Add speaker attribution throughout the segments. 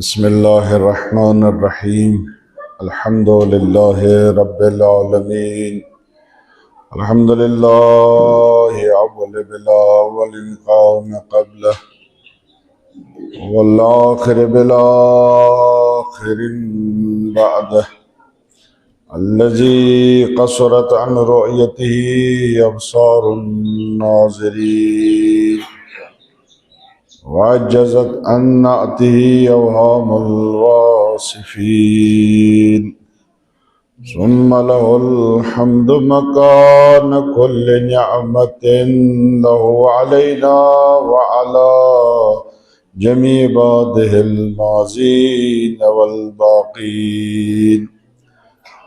Speaker 1: بسم الله الرحمن الرحيم. الحمد لله رب العالمين. الحمد لله أول بالأول قام قبله والآخر بالآخر بعده الذي قصرت عن رؤيته أبصار الناظرين وعجزت عن نعته أوهام الواصفين ثم له الحمد مكان كل نعمة له علينا وعلى جميع عباده الماضين والباقين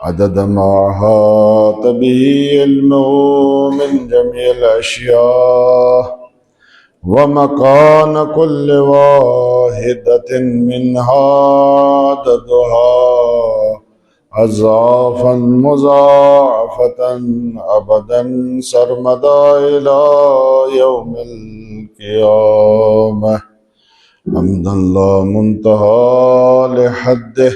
Speaker 1: عدد ما أحاط به علمه من جميع الأشياء ومكان كل واحدة منها عددها أضعافا مضاعفة أبدا سرمدا إلى يوم القيامة حمدا لا منتهى لحده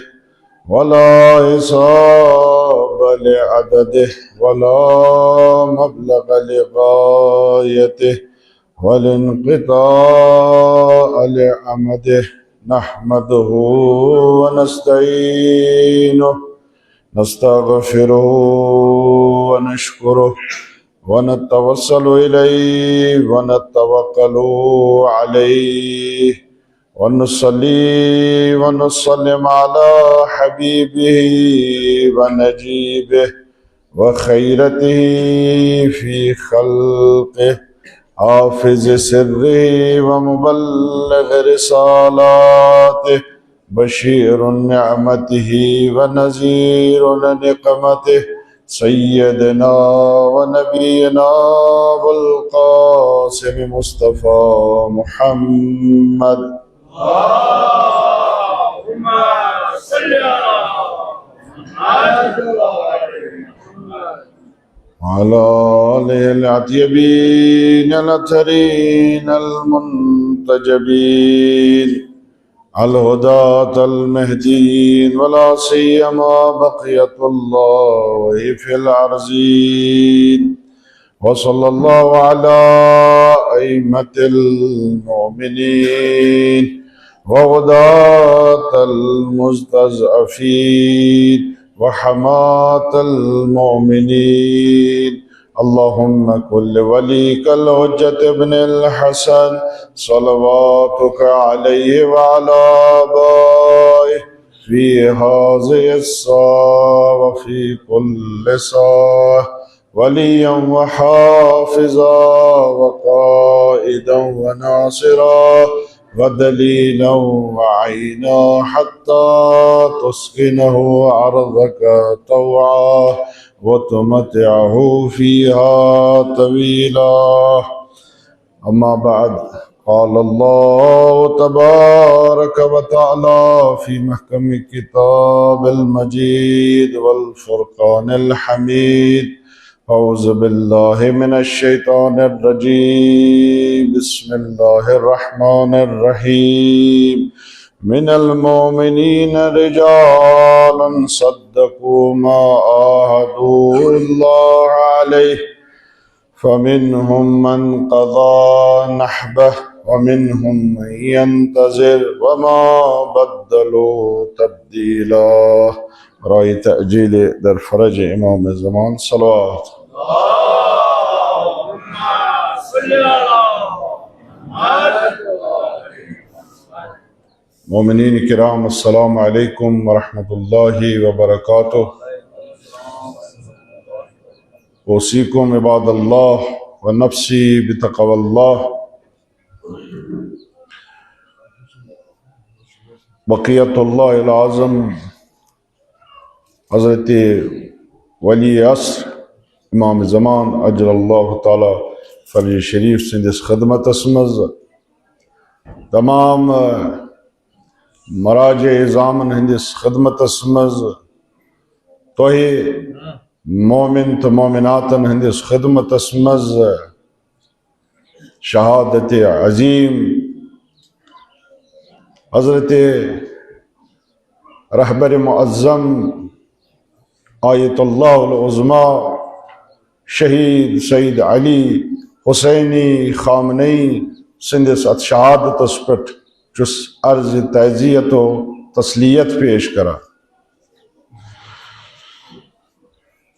Speaker 1: ولا حساب لعدده ولا مبلغ لغايته والانقطاع لعمده نحمده ونستعينه نستغفره ونشكره ونتوسل إليه ونتوكل عليه ونصلي ونسلم على حبيبه ونجيبه وخيرته في خلقه حافظ سره ومبلغ رسالاته بشير نعمته ونذير نقمته سيدنا ونبينا والقاسم مصطفى محمد
Speaker 2: اللهم صل على
Speaker 1: وعلى آله الأطيبين الأطهرين المنتجبين الهداة المهديين ولا سيما بقية الله في الأرضين وصلى الله على أئمة المؤمنين وغداة المستضعفين وحماة المؤمنين اللهم كل وليك الحجة ابن الحسن صلواتك عليه وعلى آبائه في هذه الساعة وفي كل ساعة وليا وحافظا وقائدا وناصرا ودليلا وعينا حتى تسكنه أرضك طوعا وتمتعه فيها طويلا أما بعد قال الله تبارك وتعالى في محكم الكتاب المجيد والفرقان الحميد أعوذ بالله من الشيطان الرجيم بسم الله الرحمن الرحيم من المؤمنين رجالا صدقوا ما عاهدوا الله عليه فمنهم من قضى نحبه ومنهم من ينتظر وما بدلوا تبديلا برای تأجیل در فرج امام زمان صلوات
Speaker 2: اللهم صل على
Speaker 1: مومنین کرام السلام علیکم ورحمۃ اللہ وبرکاتہ اوصیکم عباد اللہ ونفسی بتقوی اللہ بقیت اللہ العظم حضرت ولی عصر امام زمان اجر اللہ تعالی فرج شریف سندس خدمت اسمز تمام مراجع ازامن ہندس خدمت اسمز توہی مومن تو مومناتن ہندس خدمت اسمز شہادت عظیم حضرت رہبر معظم آیت اللہ العظمیٰ شہید سید علی حسینی خامنئی سندس ات شہادتس پہ چس عرض تعزیت و تسلیت پیش کرا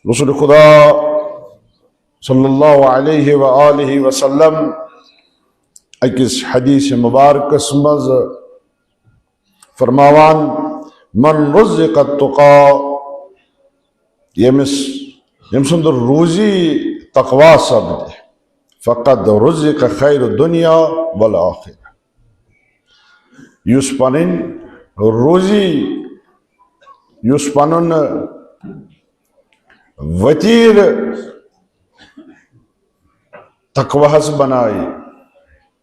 Speaker 1: رسول خدا صلی اللہ علیہ وآلہ وسلم اکس حدیث مبارکس مز فرماوان من رزق التقا یم سند روزی تقوا سبد فقد رزق خیر الدنیا والآخرہ یس پنن روزی یس پنن وتیر تقواہس بنائی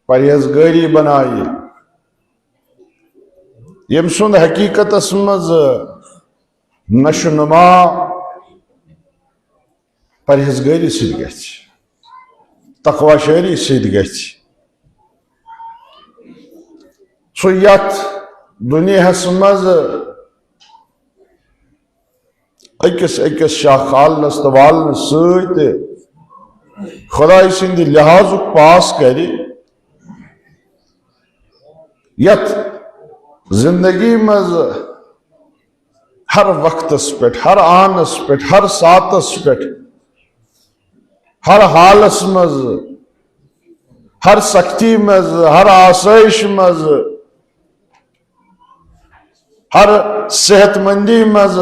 Speaker 1: پرہیزگاری بنائی یم سند حقیقت مز نشو نما پرہیزگاری سۭتۍ گژھِ تقوا شٲری سۭتۍ گژھِ سُہ یتھ دُنیاہس مز أکس شاہ کھالنس تہٕ والنس سۭتۍ خداے سٕنٛدِ لحاظُک پاس کرِ یتھ زندگی مز ہر وقتس پہ ہر آنس پہ ہر ساتس پہ ہر حالس مز ہر سختی مز ہر آسائش مز ہر صحت مندی مز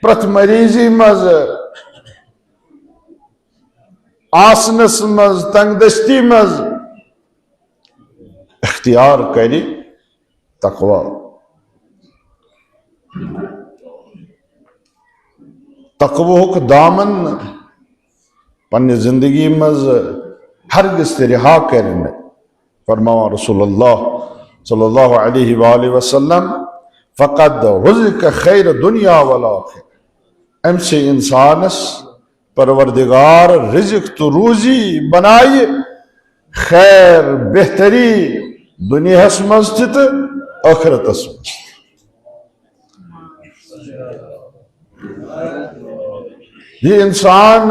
Speaker 1: پرت مریضی مز آسنس مز تنگ دستی مز اختیار کری تقوا تقوہک دامن پنہ زندگی مز ہرگز تہ رہا کرن فرماوا رسول اللہ صلی اللہ علیہ وآلہ وسلم فقد رزق خیر دنیا والآخرہ ام سے انسانس پروردگار رزق تو روزی بنائی خیر بہتری دنیاہس مز تہ آخرتس مز یہ انسان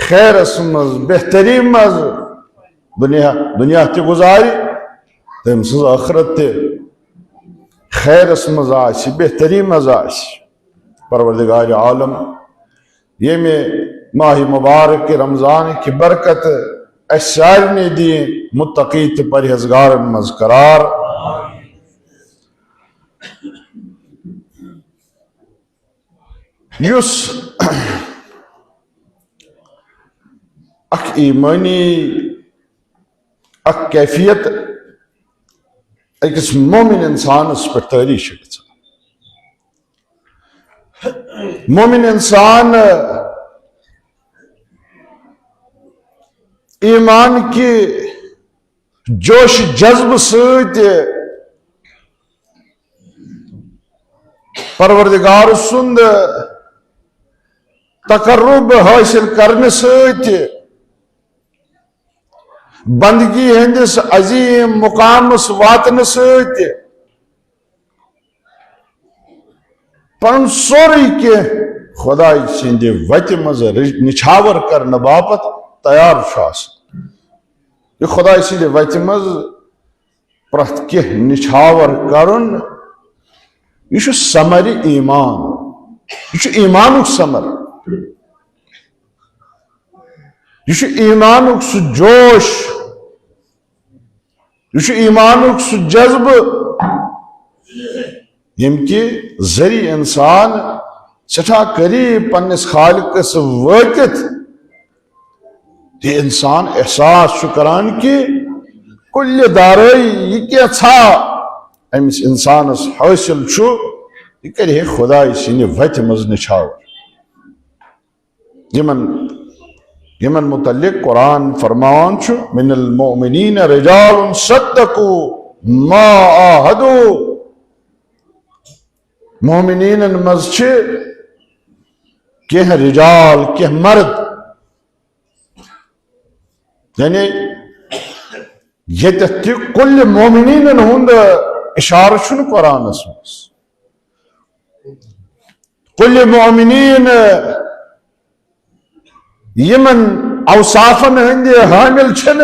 Speaker 1: خیرس مز بہتری مز دنیا تہ گزاری تم سز آخرت تہ خیرس مز آس بہتری مز آس پروردگار عالم یم ماہ مبارک رمضان کی برکت اس سارنی دین متقی تہ پرہیزگارن مز قرار یس اخ ایمانی اخ کیفیت اکس مومن انسانس پہ تاری گژھان مومن انسان ایمان کی جوش جذب سۭتۍ پروردگار سند تقرب حاصل کرنے سۭتۍ بندگی ہندس عظیم مقامس واتن سۭتۍ پن سوری کی خدائی سندِ وتہِ مز نچھاور کرنے باپت تیار یہ خدائی سندِ وتہِ مز پرت کی نچھاور کرن یہ ثمر ایمان یہ ایمانک ثمر یہ ایمانک سہ جوش یہ ایمانک سہ جذب یم کی ذریعہ انسان سٹھا قریب پنس خالقس واتت یہ انسان احساس کران کہ کل دارئی یہ کیا تھا امس انسانس حاصل یہ کرے خدائی سندِ وتہِ مز نچھاور یمن متعلق قرآن فرمان من المؤمنین رجال صدقوا ما عاهدوا مومنین مز کہ رجال کہ مرد یعنی یہ کل مومنین ہند اشارہ چھن قرآنس مز قل مومنین یمن اوصافن ہند حامل چھن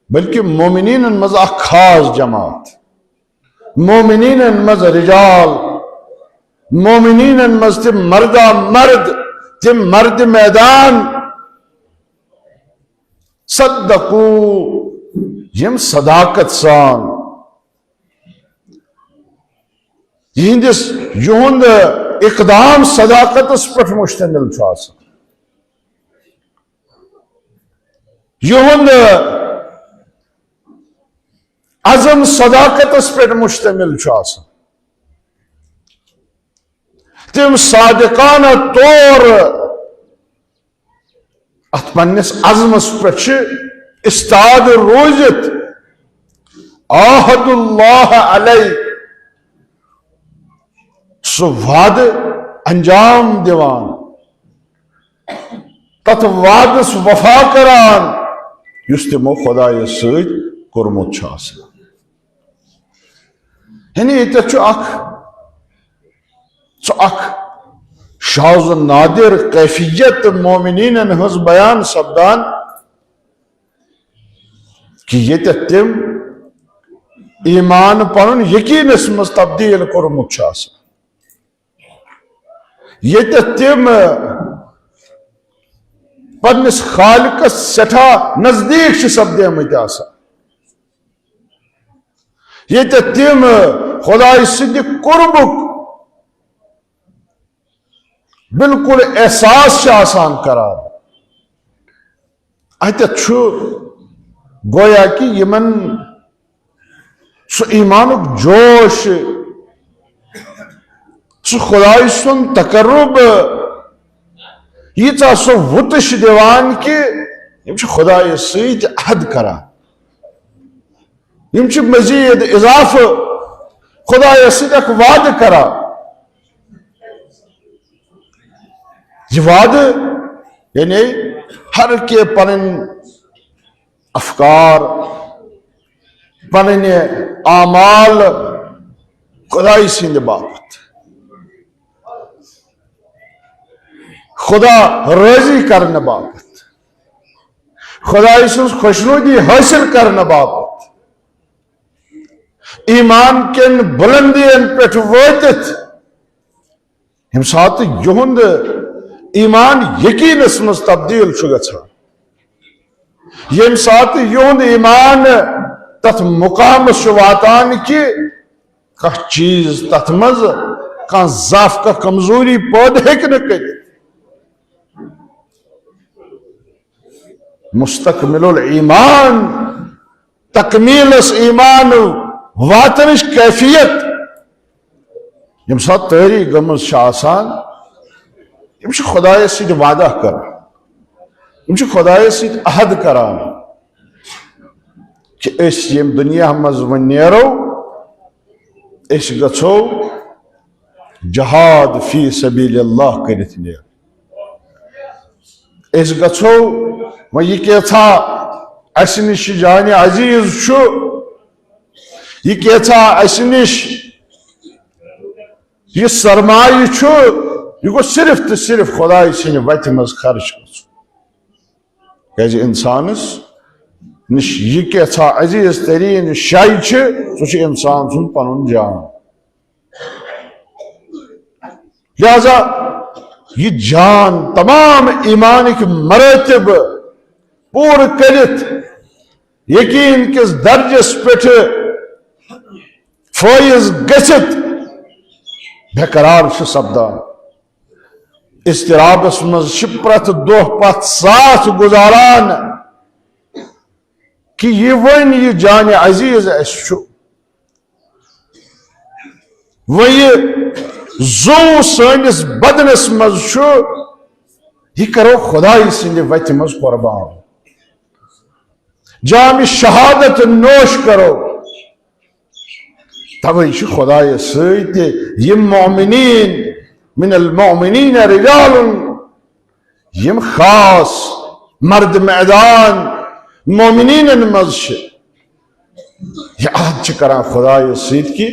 Speaker 1: بلکہ مومنین مز اخ خاص جماعت مومنین مز رجال مومنین مز تم مردہ مرد تم مرد میدان صدقو یم صداقت سان یہند اقدام صداقت پہ مشتمل یہند عزم صداقت پہ مشتمل تم صادقانہ طور ات پنس عزمس پہ استاد روزت عہد اللہ علیہ سو وعد انجام دیوان تت وعدس وفا کران یس تمو خدای سۭتۍ کوٚرمُت چھُ آسان یعنی ییٚتٮ۪تھ چھُ اکھ شاذ نادر کیفیت مومنینن ہٕنٛز بیان سپدان کہ ییٚتٮ۪تھ تم ایمان پنُن یقینس منٛز تبدیل کوٚرمُت چھُ آسان ییٚتٮ۪تھ تم پنس خالقس سٹھا نزدیک سپدیمت آسان ییٚتٮ۪تھ تم خداے سٕنٛدِ قربُک بالکل احساس آسان کران اتٮ۪تھ چھُ گویا کہ یمن سُہ ایمانُک جوش سُہ خداے سُنٛد تقرب ییٖژاہ سُہ وُتش دِوان کہ یم چھِ خداے سۭتۍ عہد کران یم چھِ مزید اضافہٕ خداے سۭتۍ اکھ وعدٕ کران یہ وعدٕ یعنی ہر کے پنن افکار پنن اعمال خدائی سند باپت خدا راضی کرنے باپت خدائی سن خوشنودی حاصل کرنے باپت ایمان کن بلندین پہ واتت یم سات یہند ایمان یقینس مز تبدیل گژھان یم سات یہند ایمان تت مقامس واتان کہ کانٛہہ چیز تت مز کانٛہہ ضعف کانٛہہ کمزوری پٲدٕ ہیٚکہِ نہٕ کٔرِتھ مستقمل الایمان تکمیلس ایمان واتنش کیفیت یم سات تاری گمز آسان یم خدای سۭتۍ وعدہ کران یم خدای سۭتۍ عہد کران کہ اس یم دنیا مز وۄنۍ نیرو اس گژھو جہاد فی سبیل اللہ کرت نیر اس گژھو وۄنۍ یہِ کیٛاہ اسہِ نش جانہِ عزیز چھُ یہِ کیٛاہ اسہِ نش یہِ سرمایہ چھُ یہ گو صرف تو صرف خدائی سٕنٛدِ وتہِ منٛز خرچ گژھُن کیٛازِ انسانس نش یہ کیٛاہ عزیز ترین شاے چھِ سُہ چھُ انسان سُنٛد پنُن جان لہذا یہ جان تمام ایمانک مراتب پور کرت یقین کس درجس پہ فائز گژھت بےقرار سپدان اضطرابس مز پرت دہ پتھ ساتھ گزاران کہ یہ ون یہ جان عزیز اس زو سنس بدنس مز یہ کرو خدائی سند وتہ مز قربان جام شہادت نوش کرو توے خدائی سۭتۍ یم مومنین من المؤمنین رجال یم خاص مرد میدان مومنین مز یہ عہد کران خدا سید کی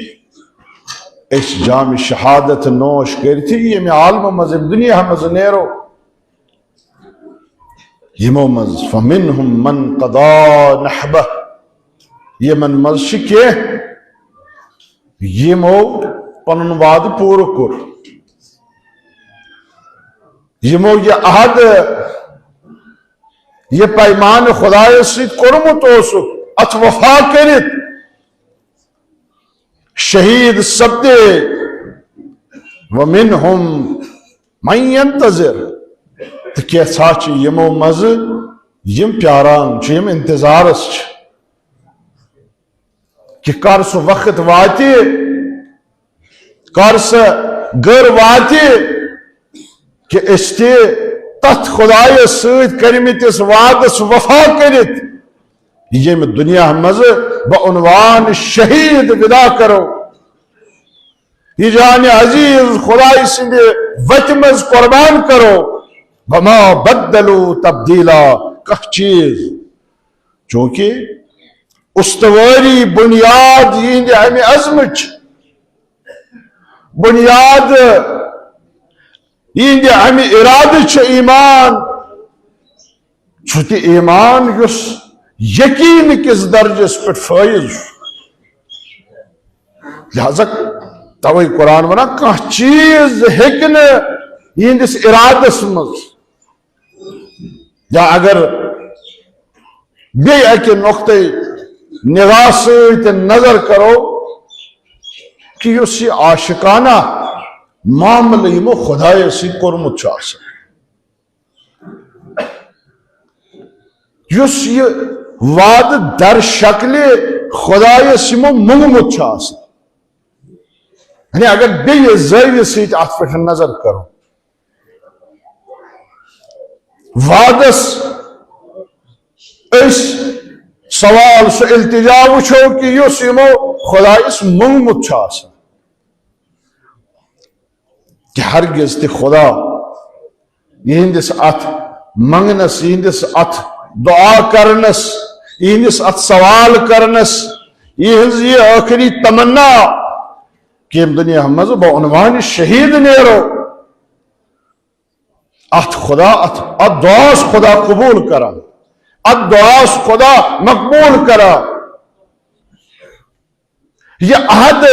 Speaker 1: اس جام شہادت نوش کرتی یہ عالم مذہب دنیا مز نیرو یمو مز فمنہم من قضا نحبہ یہ من مز کے یمو پنن وعد پور کر یمو یہ عہد یہ پیمان خدا سید کورمت اوسک ات وفا کرت شہید سپدے ومنہم من ينتظر تو کیسا یمو مز یم پیاران یم انتظارس کہ کر سو وقت واتی کر سو گر واتی کہ استے تت خدای سید کرمتس وعدس وفا کرت یم دنیا مز بعنوان شہید ودا کرو یہ جان عزیز خدای سند وت مز قربان کرو وما بدلو تبدیلا کہ چیز چونکہ استواری بنیاد یہ ہمیں عظمچ بنیاد یہ ہمیں ارادہ ایمان چھوٹی ایمان یس یقین کس درجس پر فائز لہذا توئی قرآن ونا کھانا چیز ہیکن یہندس ارادس مز یا اگر بی اکی نقطہ نگاہ سیت نظر کرو کہ یہ عاشقانہ معاملہ یمو خدای سی کورمت چھ آسان یس یہ وعد در شکل خدای سیمو منگمت چھ آسان یعنی اگر بی زاویہ سیت ات پہ نظر کرو وعدس اس سوال سو التجا وچھو کہ یس یمو خدایس منگمت چھ آسان کہ ہرگز تہ خدا یہندس ات منگنس یہندس ات دعا کرنس یہندس ات سوال کرنس یہ آخری تمنا کہ یم دنیا مز بعنوان شہید نیرو ات خدا ات دعاس خدا قبول کرا ات دعاس خدا مقبول کرا یہ عہد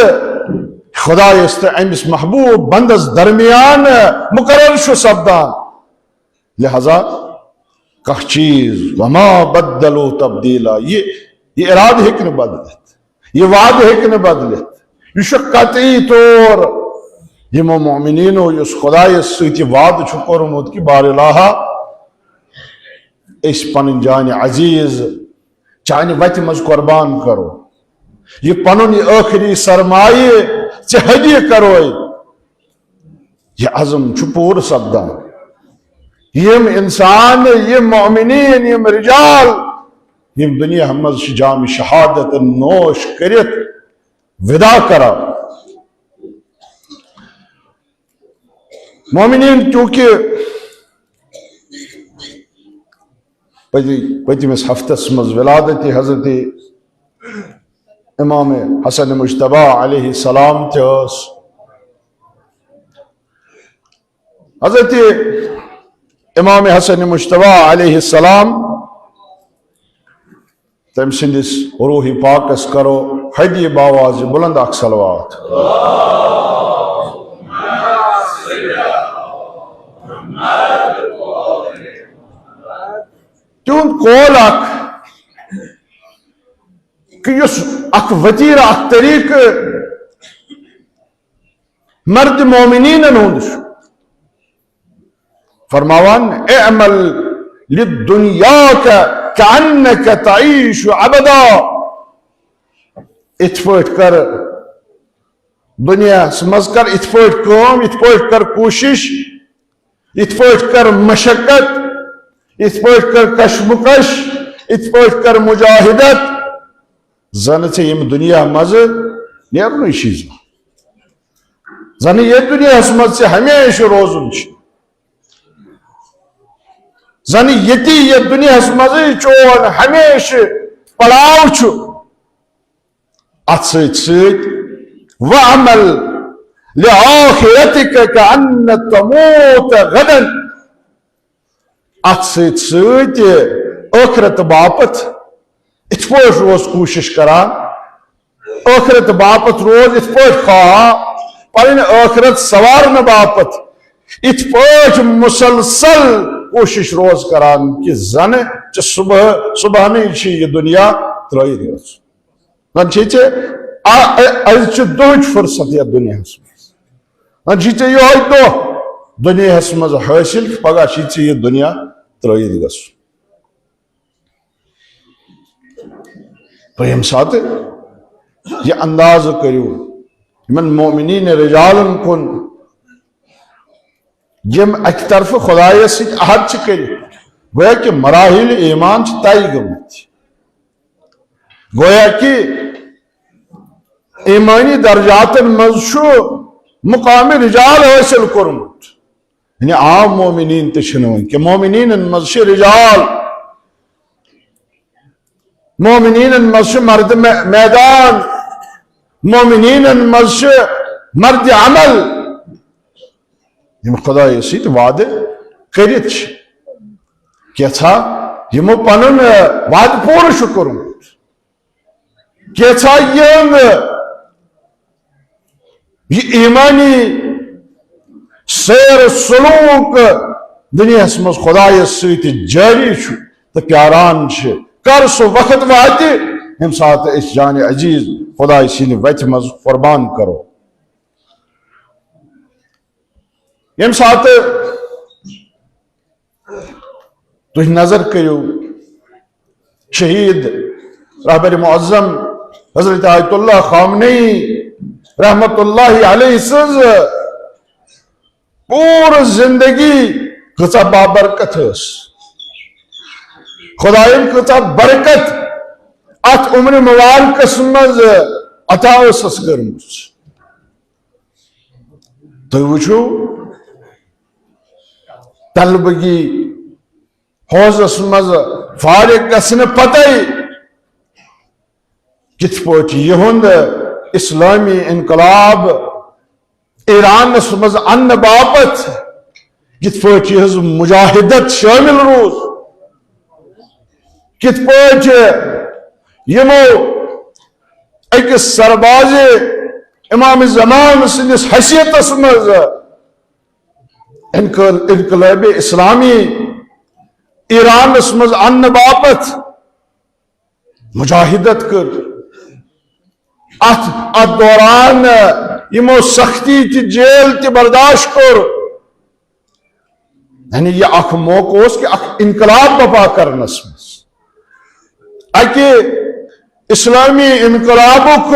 Speaker 1: خدا است امس محبوب بندس درمیان مقرر شو سپدان لہذا کھ چیز وما بدلو تبدیلا یہ اراد ہیکن بدلت یہ وعد ہیکن بدلت یہ قطعی طور یمو مومنینو اس خدا سۭتۍ وعد چھُ کوٚرمُت کہ بار الہا اس پن جان عزیز چانہ وتہ مز قربان کرو یہ پنن یہ آخری سرمایہ ژے ہدیہ کرو یہ عزم چھُ پور سپدان یم انسان یم مومنین یم رجال یم دنیا مز جام شہادت نوش کرت ودا کرا مومنین چونکہ پتمس ہفتس مز ولادت حضرت امام حسن مجتبی علیہ السلام تس حضرت امام حسن مجتبی علیہ السلام تم سندس روح پاکس کرو ہدی باواز بلند اک صلوات تون قول اک کہ اس اک وطیر اک طریق مرد مومنین ہند فرماوان اعمل للدنیاک کعنک تعیش عبدا ات پٲٹھۍ کر دنیا مز کر ات پٲٹھۍ کٲم ات پٲٹھۍ کر کوشش ات پٲٹھۍ کر مشقت ات پٲٹھۍ کر کشمکش ات پٲٹھۍ کر مجاہدت زن ژےٚ یم دنیا مز نیرنُے چھی زن یہ دنیا مز ژےٚ ہمیشہ روزُن چھ زن یتی یہ دنیا مز چون ہمیشہ پڑاؤ چھ ات سۭتۍ وعمل لآخرتك كأن تموت غدا ات سۭتۍ ٲخرت باپت ات پٲٹھۍ روز کوٗشش کران ٲخرت باپت روز ات پٲٹھۍ خواہاں پنٕنۍ ٲخرت سوارنہٕ باپت ات پٲٹھۍ مسلسل کوٗشش روز کران کہ زن ژےٚ صبحنٕے چھِ یہِ دُنیا ترٲیِتھ گژھُن زن چھِ ژےٚ أزچہِ دۄہٕچ فرصت یتھ دُنیاہس منٛز زن چھِ ژےٚ یِہوے دۄہ دُنیاہس منٛز حٲصِل پگاہ چھِ ژےٚ یہِ دُنیا ترٲیِتھ گژھُن تو ییٚمہِ ساتہٕ یہ اندازٕ کٔرِو یِمن مومنین رجالن کُن یم اکہِ طرفہٕ خۄدایس سۭتۍ عہد چھِ کٔرِتھ گویا کہ مراحل ایمان چھِ طے گٔمٕتۍ گویا کہ ایمانی درجاتن منٛز چھُ مقام رجال حٲصِل کوٚرمُت یعنی عام مومنین تہِ چھِنہٕ وۄنۍ کینٛہہ مومنیٖنن منٛز چھِ رجال مومنیٖنن منٛز چھُ مرد میدان مومنیٖنن منٛز چھِ مرد عمل یم خدایس سۭتۍ وعدٕ کٔرِتھ چھِ کینٛژھا یِمو پنُن وعدٕ پوٗرٕ چھُ کوٚرمُت کینٛژھا یِم یہ ایمانی سیر سلوک دنیاہس منٛز خدایس سۭتۍ جٲری چھُ تہٕ پیاران چھِ کر سُہ وقت واتہِ ییٚمہِ ساتہٕ أسۍ جانہِ عزیٖز خداے سٕنٛدِ وتہِ منٛز قربان کرو ییٚمہِ ساتہٕ تُہۍ نظر کٔرِو شہید رہبر معظم حضرت آیت اللہ خامنئی رحمت اللہ علیہ سٕنٛز پوٗرٕ زندگی کۭژاہ بابرکت ٲس خدایَن کۭژاہ برکت اتھ عمر مبارکس منٛز عطا ٲسس کٔرمٕژ تُہۍ وٕچھِو طلبگی حوضس منٛز فارغ گژھنہٕ پتے کِتھ پٲٹھۍ یِہُنٛد اسلامی انقلاب ایرانس منٛز اننہٕ باپتھ کِتھ پٲٹھۍ یِہٕنٛز مجاہدت شٲمِل روٗز کِتھ پٲٹھۍ یِمو أکِس سربازِ امام زمان سٕنٛدِس حیثیتس منٛز انقلاب اسلامی ایرانس منٛز اننہٕ باپتھ مجاہدت کٔر اتھ دوران یِمو سختی تہِ جیل تہِ برداشت کوٚر یعنی یہِ اکھ موقعہٕ اوس کہِ اکھ انقلاب بپا کرنس منٛز اکہِ اسلامی انقلابُک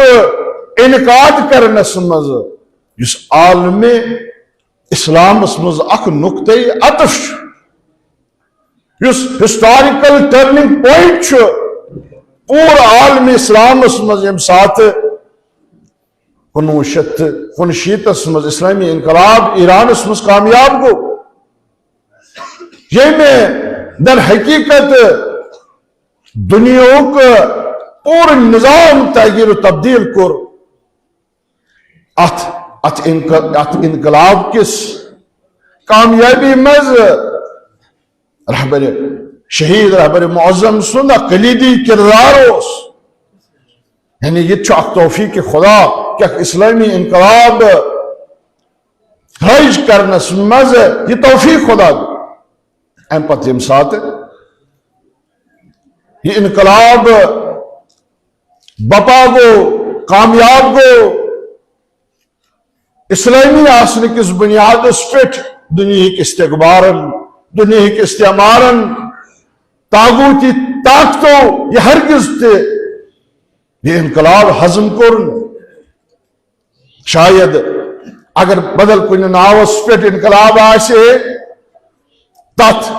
Speaker 1: انعقاد کرنس منٛز یُس عالمِ اسلامس منٛز اکھ نقطۂ عطف چھُ یُس ہسٹارِکل ٹرننگ پوائنٹ چھُ پوٗرٕ عالمِ اسلامس منٛز ییٚمہِ ساتہٕ 1969 منٛز اسلامی انقلاب ایرانس منٛز کامیاب گوٚو ییٚمہِ در حقیٖقت دُنیاہُک پوٗرٕ نظام تغیٖر و تبدیٖل کوٚر اتھ انقلاب کِس کامیٲبی منٛز شہید رہبر معظم سُنٛد اکھ کلیدی کردار اوس یعنی یہ چھُ اکھ توفیق خدا کہ اکھ اسلامی انقلاب رائج کرنس منٛز یہ توفیق خدا امہِ پتہٕ ییٚمہِ ساتہٕ یہ انقلاب بپا گوٚو کامیاب گوٚو اسلامی آسنہٕ کِس بُنیادس پٮ۪ٹھ دُنیہٕکۍ استقبارن دُنیہٕکۍ استعمارن طاغوتی طاقتو یہ ہرگز تہِ یہ انقلاب ہضم کوٚر نہٕ شاید اگر بدل کُنہِ ناوس پٮ۪ٹھ انقلاب آسہِ تتھ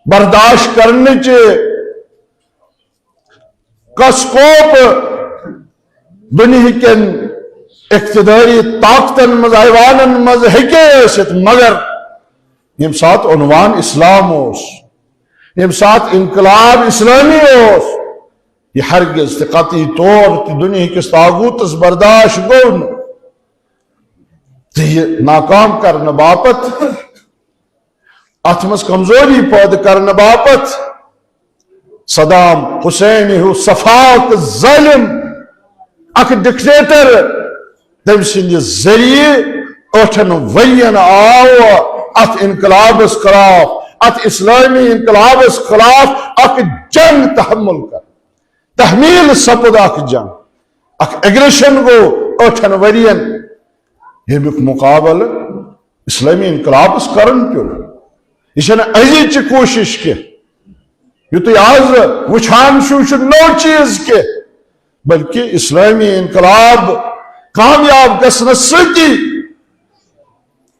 Speaker 1: برداشت کرنٕچہِ کس سکوپ دُنیہٕکٮ۪ن اقتدٲری طاقتن منٛز ایوانن منٛز ہیٚکہِ ٲسِتھ مگر ییٚمہِ ساتہٕ عنوان اسلام اوس ییٚمہِ ساتہٕ انقلاب اسلامی اوس یہ ہرگز تہ قطعی طور تہ دنیا کس طاغوتس برداشت گو تہ یہ ناکام کرنے باپت ات مز کمزوری پید کرنے باپت صدام حسین ہو صفاق ظالم اک ڈکٹیٹر تم سند ذریعہ 8 ورین آو ات انقلابس خلاف ات اسلامی انقلابس خلاف اک جنگ تحمیل سپد اک جنگ اک ایگریشن گو 8 ورین یمیک مقابل اسلامی انقلابس کرن پیو یہ ازچ کوشش کی یہ تھی آز وچھان چھ نو چیز کی بلکہ اسلامی انقلاب کامیاب گھنس ستی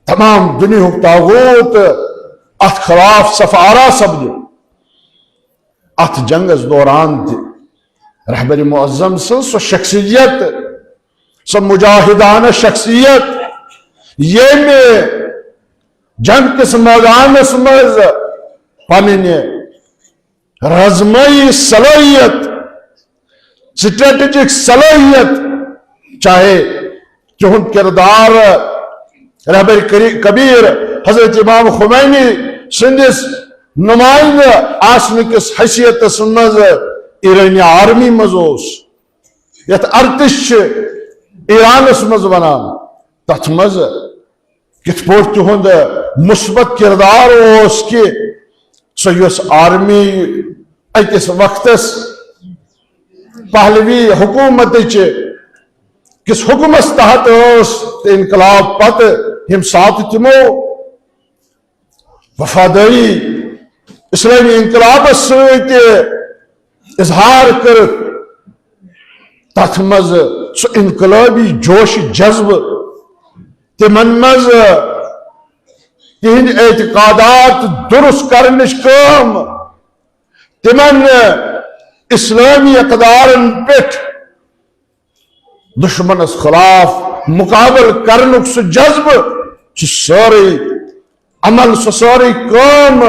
Speaker 1: تمام دنیا طاغوت ات خلاف سفارہ سپد ات جنگس دوران تہ رہبر معظم سو شخصیت سو مجاہدانہ شخصیت یم جنگ کس میدانس مز پنن رزمائی صلاحیت سٹریٹجک صلاحیت چاہے تہد کردار رہبر کبیر حضرت امام خمینی سندس نمائندہ آسن کس حیثیت مز ایرانی آرمی مز یت ارتش ایرانس مز ونان تت مز کت پور تہد مثبت کردار اس کہ سو یس آرمی اکس وقتس پہلوی حکومت کس حکمس تحت انقلاب پتہ یم سات تمو وفاداری اسلامی انقلابس ست اظہار کر تت مز سو انقلابی جوش جذب تمن مز تہند اعتقادات درست کرنچ کام تمن اسلامی اقدارن پیٹھ دشمنس خلاف مقابل کرنک سو جذب ساری عمل سو ساری کام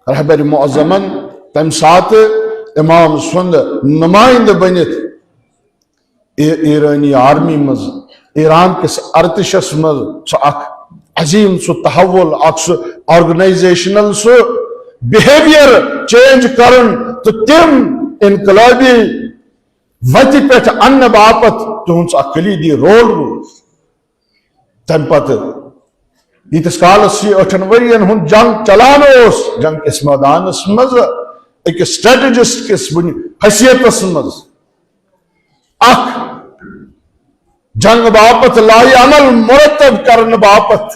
Speaker 1: رہبر معظمن تم سات امام سند نمائندہ بنت ایرانی آرمی مز ایران کس ارتشس مز سو اخ عظیم سو تحول اخ سو آرگنائزیشنل سو بیہیویئر چینج کرن تو تم انقلابی وتہ پہ ان باپت تہذ اخ کلیدی رول رو تم پتہ یتس کالس یہ 8 ورین ہند جنگ چلان اس جنگ کس میدانس مز ایک اسٹریٹجسٹ کس حیثیت مز اخ جنگ باپت لائی عمل مرتب کرنے باپت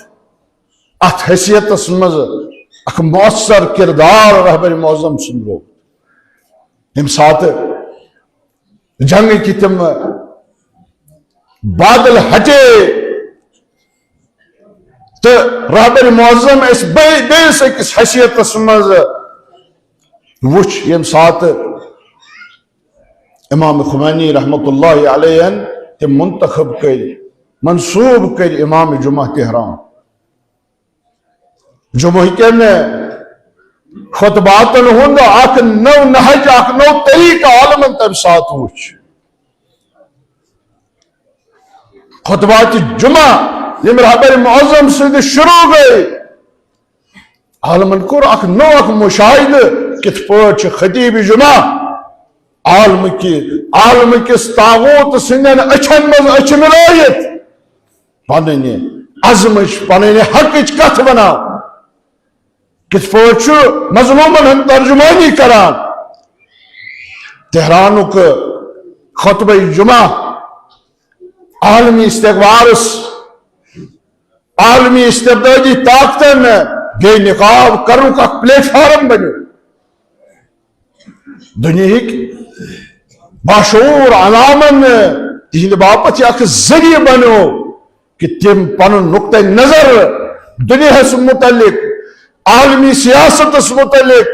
Speaker 1: ات حیثیت مز اخ مؤثر کردار رہبر معظم سن لوگ یم سات جنگ کی تم بادل ہٹے تو رہبر معظم اس بیس اکس حیثیت مز وچ یم سات امام خمینی رحمت اللہ علیہ تم منتخب کر منصوب کر امام جمعہ تہران جمعہ کن خطباتن ہند اخ نو نہج اخ نو طریقہ عالمن تم سات وچ خطبات جمعہ یم رہبر معظم سند شروع گئے عالمن کور اخ نو اخ مشاہدہ کت پٲٹھۍ خطیب جمعہ عالم کس طاغوت سندین اچھن مز اچھ ملائیت پنن عزمچ پنن حقچ کت ونان کت پٲٹھۍ مظلومن ہند ترجمانی کران تہرانک خطبہ جمعہ عالمی استقبارس عالمی استبدادی طاقتن بے نقاب کرنک اخ پلیٹ فارم بنو دنیاہک باشعور عوامن تہند باپت یہ اخ ذریعہ بنو کہ تم پنن نقطہ نظر دنیاہس متعلق عالمی سیاست متعلق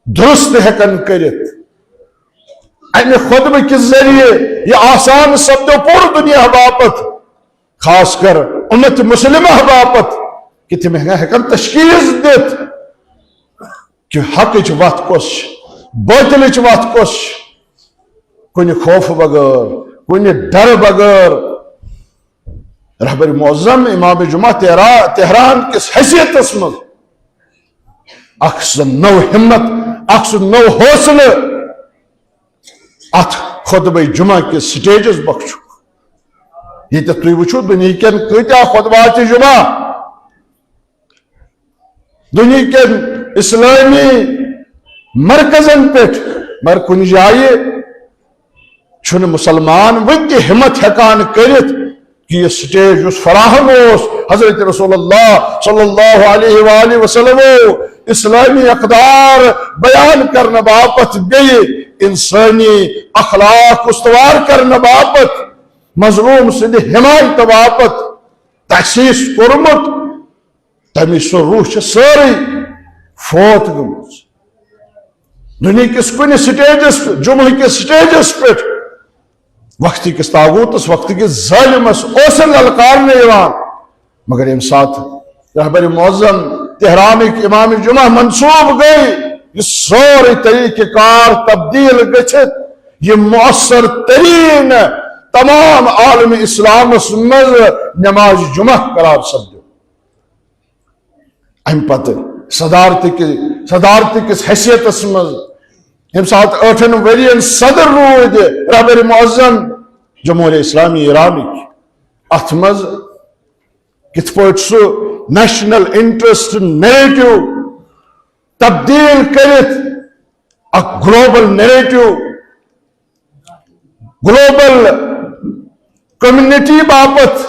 Speaker 1: درست ہیکن کرت امہ خطبہ کس ذریعے یہ آسان سپدو پور دنیا باپت خاص کر امت مسلمہ باپت کہ تم ہیکن تشخیص دت کہ حقچ وت کس باطلچ وت کس کن خوف بغیر کن ڈر بغیر رہبر معظم امام جمعہ تہران کس حیثیت مز اخ سہ نو ہمت اخ سہ نو حوصلہ ات خطبہ جمعہ کس سٹیجس بخشو یہ تھی وچھو دنیا کن کتیا خطبات جمعہ دنیا کن اسلامی مرکزن پہ مگر کن جائے چھن مسلمان ون تہ ہمت ہیکان کرت کہ یہ سٹیج اس فراہم اس حضرت رسول اللہ صلی اللہ علیہ وآلہ وسلم اسلامی اقدار بیان کرنے باپت گئی انسانی اخلاق استوار کرنے باپت مظلوم سند حمایت باپت تحسیس کورمت تمی سو روح ساری فوت گمت دنیا کس کن سٹیجس جمعہ کس سٹیجس پہ وقتی کس تاغوتس وقتی کس ظالمس اوسن للکارنے یوان مگر یم سات رہبر معظم تہرانک امام جمعہ منصوب گئی یہ سوری طریقہ کار تبدیل گچھت یہ مؤثر ترین تمام عالم اسلام مز نماز جمعہ قرار سپدو ام پتہ صدارت کس حیثیت مز یم سات 8 ورین صدر رود رہبر معظم جمہوریہ اسلامی ایرانک ات مز کت پٲٹھۍ سُہ نیشنل انٹرسٹ نیریٹو تبدیل کرت اک گلوبل نیریٹو گلوبل کمیونٹی باپت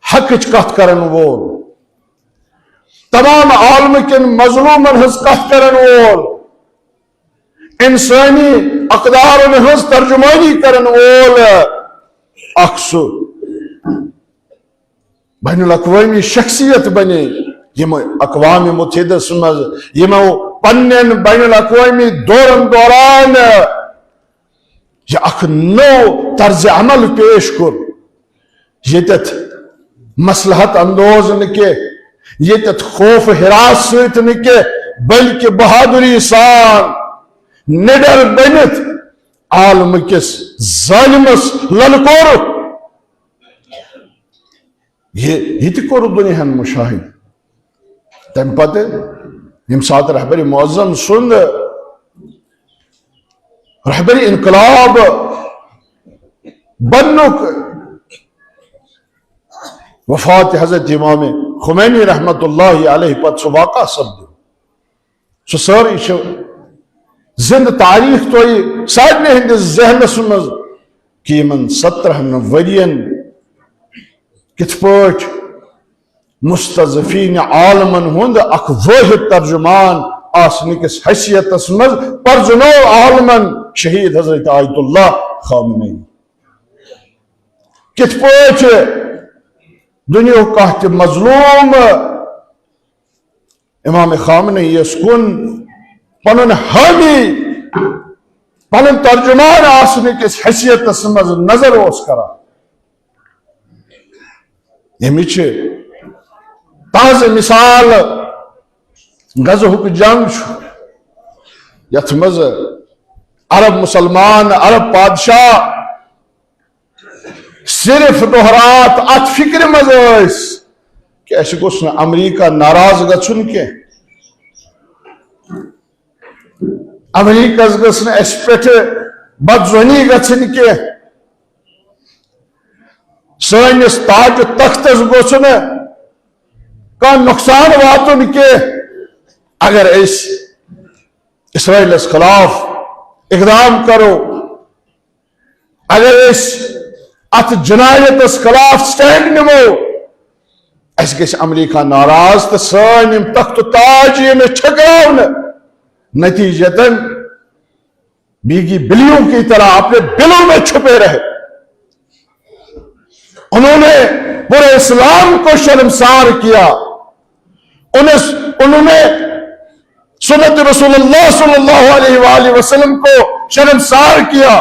Speaker 1: حقچ کت کرن وول تمام عالم کن مظلومن ہز کت کرن وول انسانی اقدارن ہز ترجمانی کرن وول اخ سہ بین الاقوامی شخصیت بنے یم اقوام متحدہ مز یمو پنن بین الاقوامی دورن دوران یہ اخ نو طرز عمل پیش کر یتت مصلحت اندوز نکے یتت خوف ہراس ست نکے بلکہ بہادری سان نڈر بنت عالم کس ظالمس للکور یہ تہ کور دنیا مشاہد تم پتہ یم سات رہبر معظم سند رہبر انقلاب بنک وفات حضرت امام خمینی رحمت اللہ علیہ پت سہ واقع سپدو سہ ساری زند تاریخ تو سارے ہندس ذہنس مز کہ یمن 17 ورین کت پٲٹھۍ مستضعفین عالمن ہند اخ واحد ترجمان آسنکس حیثیتس مز پرزنو عالمن شہید حضرت آیت اللہ خامنئی کت پٲٹھۍ دنیا کانٛہہ تہِ مظلوم امام خامنئی یس کن پنن حامی پنن ترجمان آسنکس حیثیتس مز نظر اوس کران یمچ تازہ مثال غزوہک جنگ یت مز عرب مسلمان عرب بادشاہ صرف دہرات ات فکر مز کہ اس گوس نہ امریکہ ناراض گژھن کی امریکہ گژھ نہ اس پٮ۪ٹھ بدزونی گژھن کی سٲنِس تاج تختس گوٚژھ نہٕ کانٛہہ نۄقصان واتُن کینٛہہ اگر أسۍ اسرائیلس خلاف اقدام کرو اگر أسۍ اتھ جنایتس خلاف سٹینڈ نمو اس گژھِ امریکہ ناراض تہٕ سٲنۍ یِم تخت تاج یِن چھکراونہٕ نتیجتاً بیگی بلیوں کی طرح اپنے دلوں میں چھپے رہے انہوں نے پورے اسلام کو شرمسار کیا انہوں نے سنت رسول اللہ صلی اللہ علیہ وآلہ وسلم کو شرمسار کیا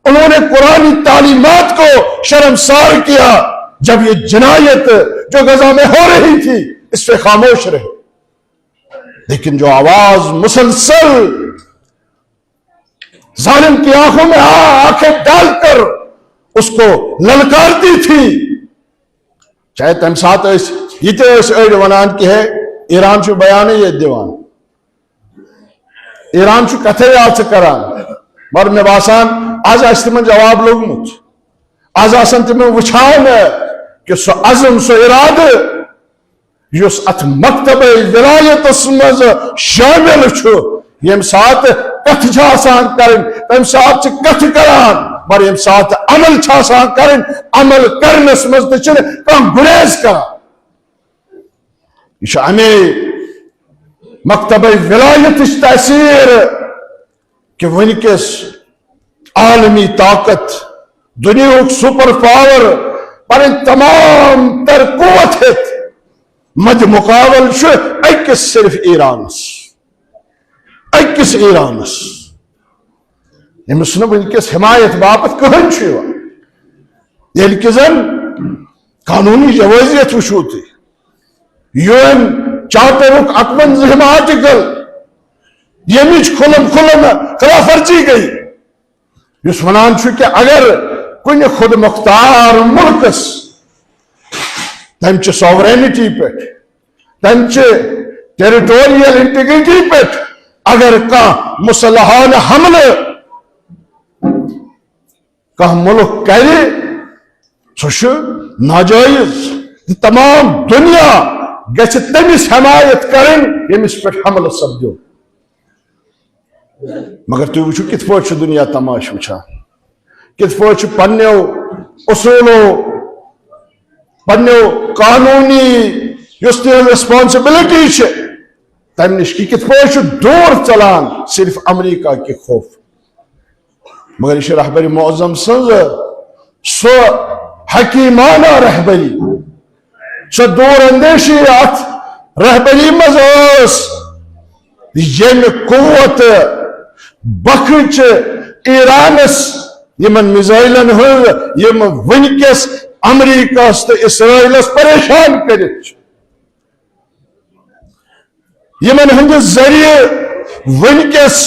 Speaker 1: انہوں نے قرآنی تعلیمات کو شرمسار کیا جب یہ جنایت جو غزہ میں ہو رہی تھی اس پہ خاموش رہے لیکن جو آواز مسلسل ظالم کی آنکھوں میں آنکھیں ڈال کر اس کو للکارتی تھی. چاہے تم سات یہ اڑ ونان کہ ہے ایران چھ بیان یہ دیوان، ایران چھ کتھے یاد کران، مگر میں باسان آج تمن جواب لوگمت، آج آسان تم وچھان کہ سو عزم سو ارادہ یس ات مکتب ولایت مز شامل چھ، یم سات کتھ چھ آسان کرن تم سات چھ کتھ کران، مگر یم سات عمل چھ آسان کرن عمل کرنس مز تہ کم گریز کران. یہ امی مکتب ولایت تاثیر کہ ونکس عالمی طاقت دنیا سپر پاور پر تمام تر قوت ہت مد مقابل اکس صرف ایرانس، اکس ایرانس یمس نا ونکس حمایت باپت کہن یل کہ زن قانونی جوازیت وچھو تھی UN چارٹرک 58 آرٹیکل یمچ کھلم خلاف ورزی گئی یس ونان کہ اگر کن خود مختار ملکس تمچ سوورینٹی پہ تمچ ٹیریٹوریل انٹیگریٹی پہ اگر کان مسلحان حملہ کان ملک کرے سہ ناجائز، تمام دنیا گھس تمس حمایت کرن یمس پہ حملہ سپدو. مگر تھی وچھو کت پہ دنیا تماش وچھان، کت پہ پنو اصولو پنو قانونی یس تہذ ریسپانسبلٹی تم نش کت پہ دور چلان صرف امریکہ کے خوف. مگر یہ رہبری معظم سن سو حکیمانہ رہبری، سو دور اندیشی ات رہبری مز یم قوت بخچ ایرانس یمن میزائلن ہز یم ونکس امریکہ تو اسرائیلس پریشان کرت یمن ہند ذریعہ ونکس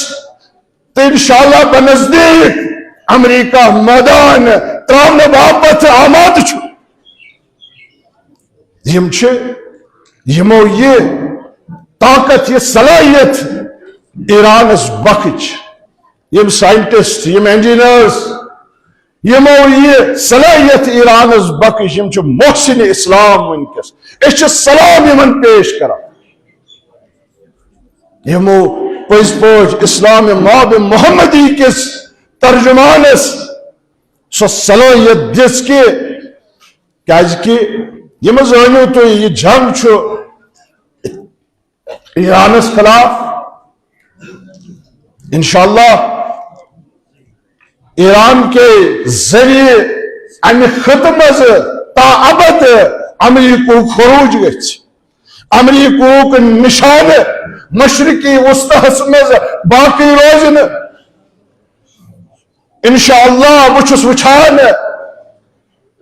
Speaker 1: تو انشاءاللہ بنزدیک امریکہ میدان تراؤن باپت آماد یمو یہ طاقت یہ صلاحیت ایرانس بخچ یم سائنٹسٹ یم انجینئرز یمو یہ صلاحیت ایرانس بخچ یم محسن اسلام ونکس اس سلام یمن پیش کران یمو پز پاٹ اسلام ماب محمدی کس ترجمانس سو صلاحیت دس کہ یہ زانو تو یہ جنگ ایرانس خلاف انشاءاللہ ایران کے ذریعے امہ خطہ مز تا ابد امریکہ خروج گھ امریکہ نشان مشرقی وسطیٰ مز باقی روزن انشاءاللہ بچس وچھان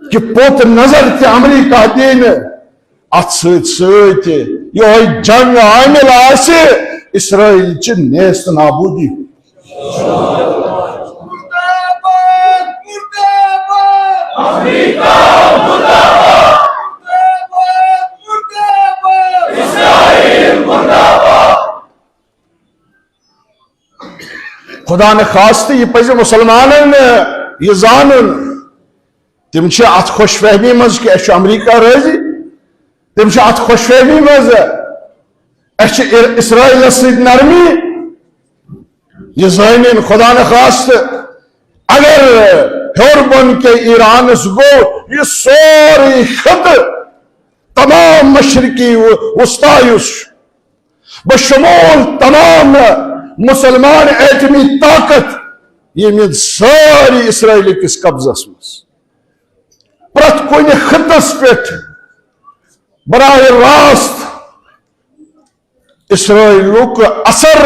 Speaker 1: کہ پوت نظر تہ امریکہ دین ات ست یہ جنگ عامل آس اسرائیل چہ نیست نابودی. خدا نے خواست یہ پزِ مسلمانن یہ زانن تم ات خوش فہمی مز کہ اس امریکہ راضی، تم ات خوش فہمی مز اس اسرائیل سۭتۍ نرمی. یہ زانن خدا نے خواست اگر ہیور بن کے ایرانس گو یہ سوری خطہ تمام مشرقی وسطیٰ بشمول تمام مسلمان ایٹمی طاقت یہ ساری اسرائیل کس قبضس مز پرت کن خطس پہ براہ راست اسرائیلک اثر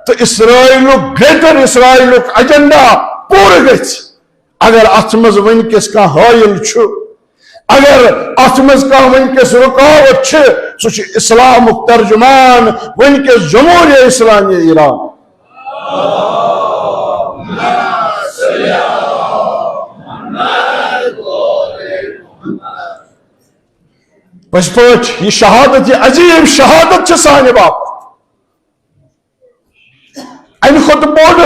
Speaker 1: تو اسرائیلک گریٹر اسرائیلک ایجنڈا پور گژھِ اگر ات مز ونکس کان حائل اگر ات مز کان ونکس رکاوٹ سہ اسلامک ترجمان ونکس جمہوریہ اسلامی ایران. پس پٲٹھۍ یہ شہادت، یہ عظیم شہادت چھ سانہِ باپت امہِ کھۄتہٕ بوٚڑ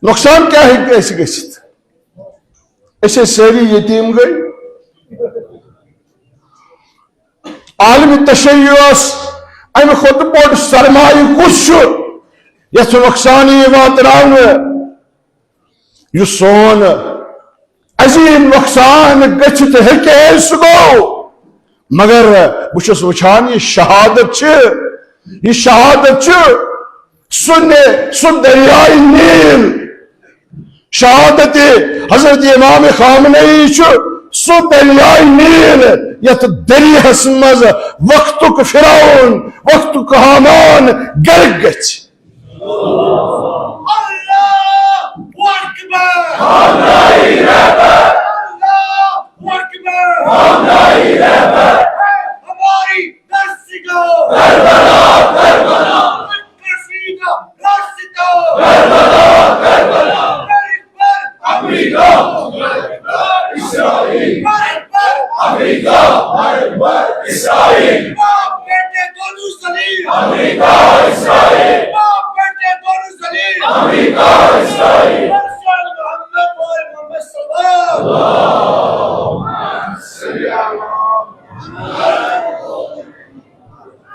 Speaker 1: نۄقصان کیٛاہ ہیٚکہِ اَسہِ گٔژھِتھ؟ أسۍ ٲسۍ سٲری یتیٖم گٔے، عالمِ تشیعس امہِ کھۄتہٕ بوٚڑ سرمایہ کُس چھُ یتھ نۄقصان یی واتناونہٕ؟ یُس سون عظیم نۄقصان گٔژھِتھ ہیٚکہِ ہے سُہ گوٚو، مگر بہٕ چھُس وٕچھان یہ شہادت چھِ سُہ دریائے نیل، شہادت حضرت امام خامنئی چھُ سُہ دریائے نیل یتھ دریاہس منٛز وقتُک فرعون، وقتُک حامان غرق گژھِ۔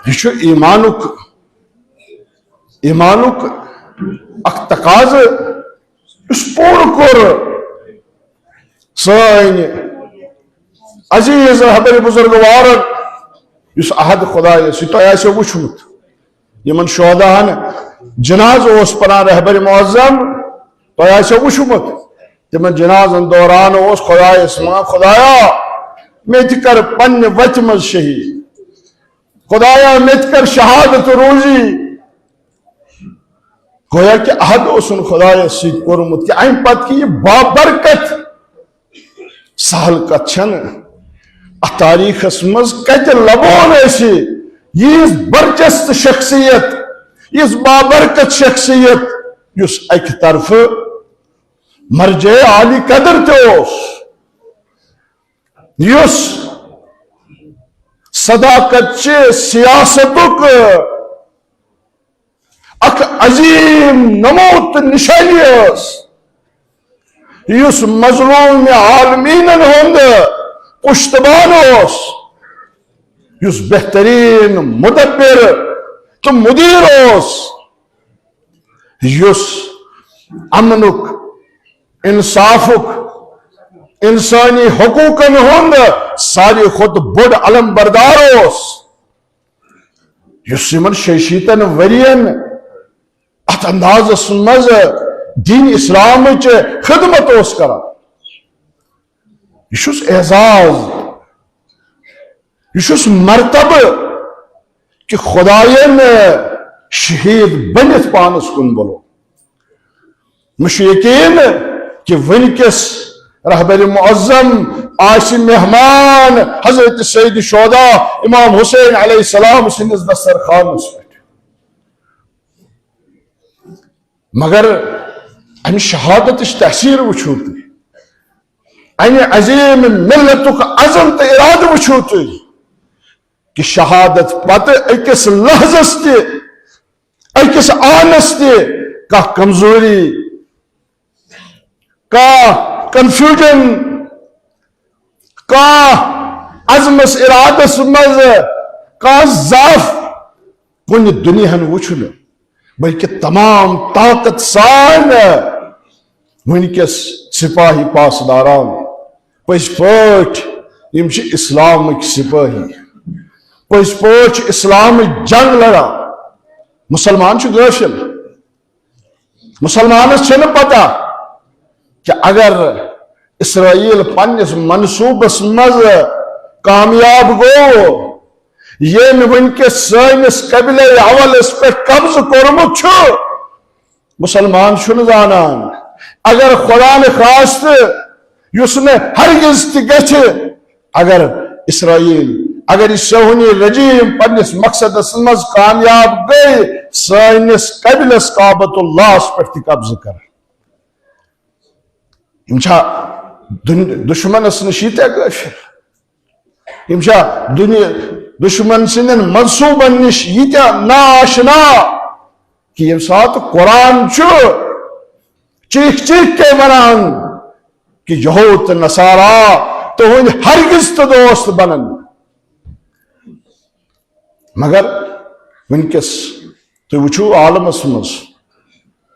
Speaker 1: یہ چھُ ایمانُک اکھ تقاضہٕ یُس پوٗرٕ کوٚر سٲنۍ عزیٖز رہبر بزرگوارن، یُس عہد خۄدایس یہِ تۄہہِ آسیو وٕچھمُت، یِمن شہداہن جناز اوس پران رہبر معظم، تۄہہِ آسیو وٕچھمُت تِمن جنازن دوران اوس خۄدایس وَنان خۄدایا مےٚ تہِ کر پننہِ وتہِ منٛز شہیٖد، خدایا مےٚ تہِ کر شہادت روزی۔ گویا کہ عہد اوسُن خۄدایس سۭتۍ کوٚرمُت کہ امہِ پتہٕ کہ یہِ بابرکت سہل کتھ چھنہٕ، اتھ تاریخس منٛز کتہِ لبون أسۍ ییٖژ برجست شخصیت، یِژھ بابرکت شخصیت یُس اکہِ طرفہٕ مرجع عالی قدر تہِ اوس، یُس صداقت چہِ سیاستُک اکھ عظیم نمو تہٕ نشانی ٲس، یُس مظلوم عالمیٖنن ہُنٛد پُشتبان اوس، یُس بہتریٖن مدبر تہٕ مدیٖر اوس، یُس امنُک، انصافُک، انسانی حقوٗقن ہُنٛد ساروی کھۄتہٕ بوٚڑ علم بردار اوس، یُس یِمن 66 ؤرین اتھ اندازس منٛز دین اسلامٕچ خدمت اوس کران۔ یہ چھُس اعزاز، یہ چھُس مرتبہ کہ خداین شہید بنتھ پانس کن بلو۔ مےٚ چھُ یقین کہ ونکس رہبر معظم آسہِ مہمان حضرت سید شہداء امام حسین علیہ السلام سندس دسترخوانس پہ، مگر امہ شہادت تحصیل وچھو تھی، امہ عظیم ملتک عزم تو ارادہ وچھو تھی کہ شہادت پتہ اکس لحظس تہ، اکس آنس تہ کانٛہہ کمزوری، کانٛہہ کنفیوژن، کانٛہہ عزمس ارادس مز کانٛہہ ضعف کُنہِ دُنیاہن وُچھ نہٕ، بلکہ تمام طاقت سان ونکس سپاہی پاسداران پٔزۍ پٲٹھۍ یِم چھِ اسلامٕکۍ سپاہی، پٔزۍ پٲٹھۍ چھِ اسلامٕچ جنگ لڑان۔ مسلمان چھُ غٲفِل، مسلمانس چھنہٕ پتہ کہ اگر اسرائیل پننس منصوبس مز کامیاب گو، ییٚمۍ ونکس سٲنِس قبلے اولس پہ قبضہ کورمُت چھُ، مسلمان چھُنہٕ زانان اگر خدا نخواست یُس نہٕ ہرگز تہِ گژھِ، اگر اسرائیل، اگر یہ صہیونی رجیم پننس مقصدس مز کامیاب گئی، سٲنِس قبلس کعبۃ اللہس پہ تہِ قبضہ کر، یِم چھا دشمنس نش ییٖتیاہ غٲفِل؟ یمشا دنیا دشمن سندن منصوبن نش یہ ناشنا کہ یم سات قرآن چیخ چیخ کے ونان کہ یہود نصارا تہند ہرگز تو دوست بنن مگر ونکس تو وچھو عالمس مز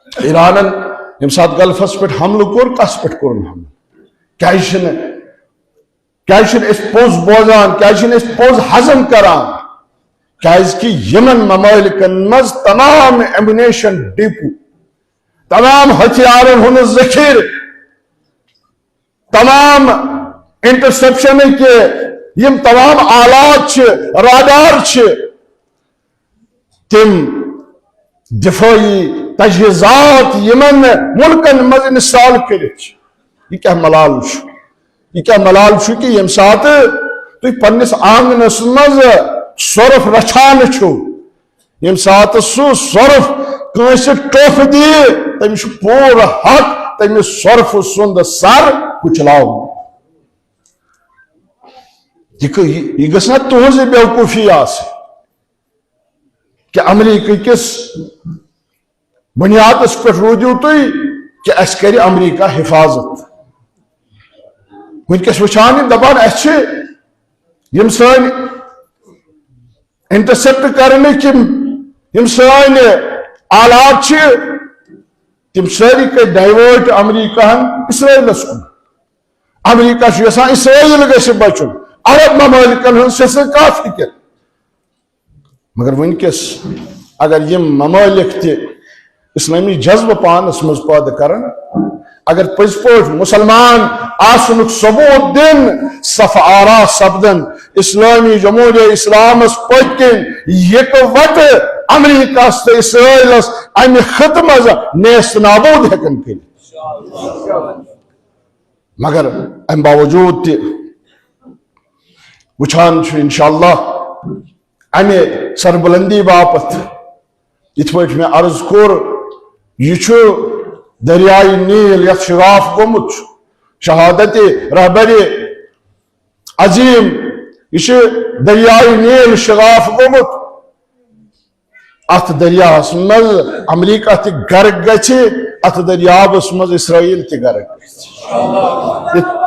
Speaker 1: ایرانن یم سات گلفس پہ حملہ کور کس پہ کورن حملہ کیا اس پوز بوزان کیا اس پوز ہضم کران کہ یمن ممالکن مز تمام ایمونیشن ڈپو تمام ہتھیارن ہند ذخیر تمام انٹرسپشن کے یم تمام آلات رادار تم دفاعی تجہیزات یمن ملکن مز انسٹال کرت یہ کیا ملال یہ کیا ملال کہ یم سات تھی پنس آنگنس مز سرف رچھان یم سات سہ سرف کنس ٹوف دی تمس پور حق تمس سرف سند سر کچلاو یہ گھس نا تہذ بیوقوفی آس کہ امریکہ کس بنیادس پہ روزو تھی کہ اس کر امریکہ حفاظت ونکس وچان دپان یم سن انٹرسپٹ کرنے یم سن آلات تم ساری کر ڈائیورٹ امریکہ اسرائیلس کن امریکہ یسان اسرائیل گھس بچن عرب ممالکن ہن سے کافی فکر مگر ونکس اگر یم ممالک تہ اسلامی جذبہ پانس مز پید کرن اگر پز پہ مسلمان آسنک ثبوت دن صف آرا سپدن اسلامی جمہوریہ اسلامس پکن یک وٹ امریکہ تو اسرائیلس امہ خطہ مز نیست نابود ہیکن کر مگر ام باوجود تہ وچان انشاءاللہ امہ سربلندی باپت یت پہ میں عرض کور یہ دریائے نیل یت شگاف گومت شہادت رہبر عظیم یہ دریائے نیل شگاف گومت ات دریاس مز امریکہ تہ غرق گژھِ ات دریابس مز اسرائیل تہ غرق گژھِ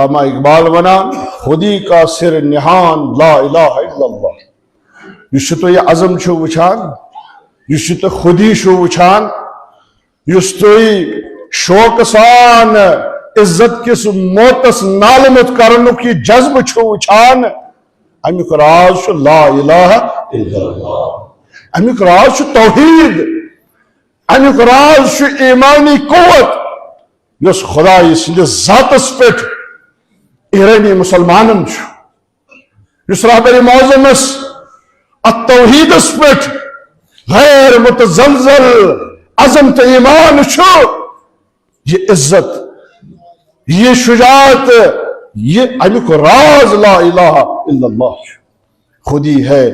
Speaker 1: علامہ اقبال ونا خودی کا سر نہان لا الہ الا اللہ اس تو یہ عظم چھو وچھان اس تو خودی چھو وچھان اس تو شوق سان عزت کس موتس نالمت کرنو کی جذب چھو وچھان امیک راز چھو لا الہ الا اللہ امیک راز چھو توحید امیک راز چھو ایمانی قوت یس خدای سند ذاتس پیٹھ ایرانی مسلمانن اس رہبر معظمس التوحیدس پیٹھ غیر متزلزل عظمت ایمان یہ عزت یہ شجاعت یہ امیک راز لا الہ الا اللہ خودی ہے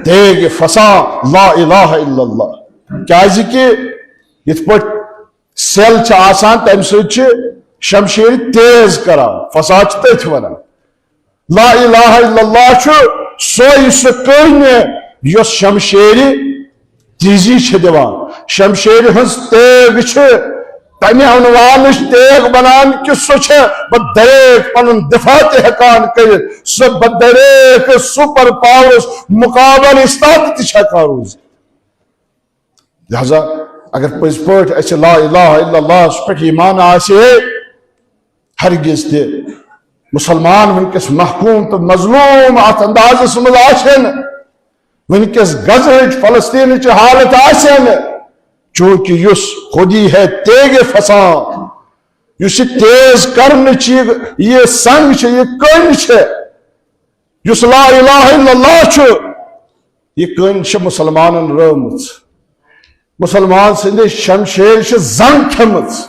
Speaker 1: تیگ فسا لا الہ الا اللہ کیازِ کہ یت پٹ سیل آسان تم سچ شمشیر تیز کران فساد تھی ونان لا الہ الا اللہ سوئی سہ کن یس شمشیر تیزی دیوان شمشیر ہز تیگ تمہ عنوان تیگ بنان کہ سہ بدریک پن دفاع ہیکان کر سہ بدریک سپر پاورس مقابل استاد تھکان روز لہذا اگر پز پہ لا الہ الا اللہ پہ ایمان آسے ہرگز تہ مسلمان ونکس محکوم تو مظلوم ات انداز مز ونکس غزہ فلسطین حالت چونکہ یس خودی ہے تیگ فسان یس تیز کرن یہ سنگ یہ کن یس لا الہ الا اللہ یہ کن مسلمانن رٲومٕژ مسلمان سندِ شمشیر زنگ کھیمٕژ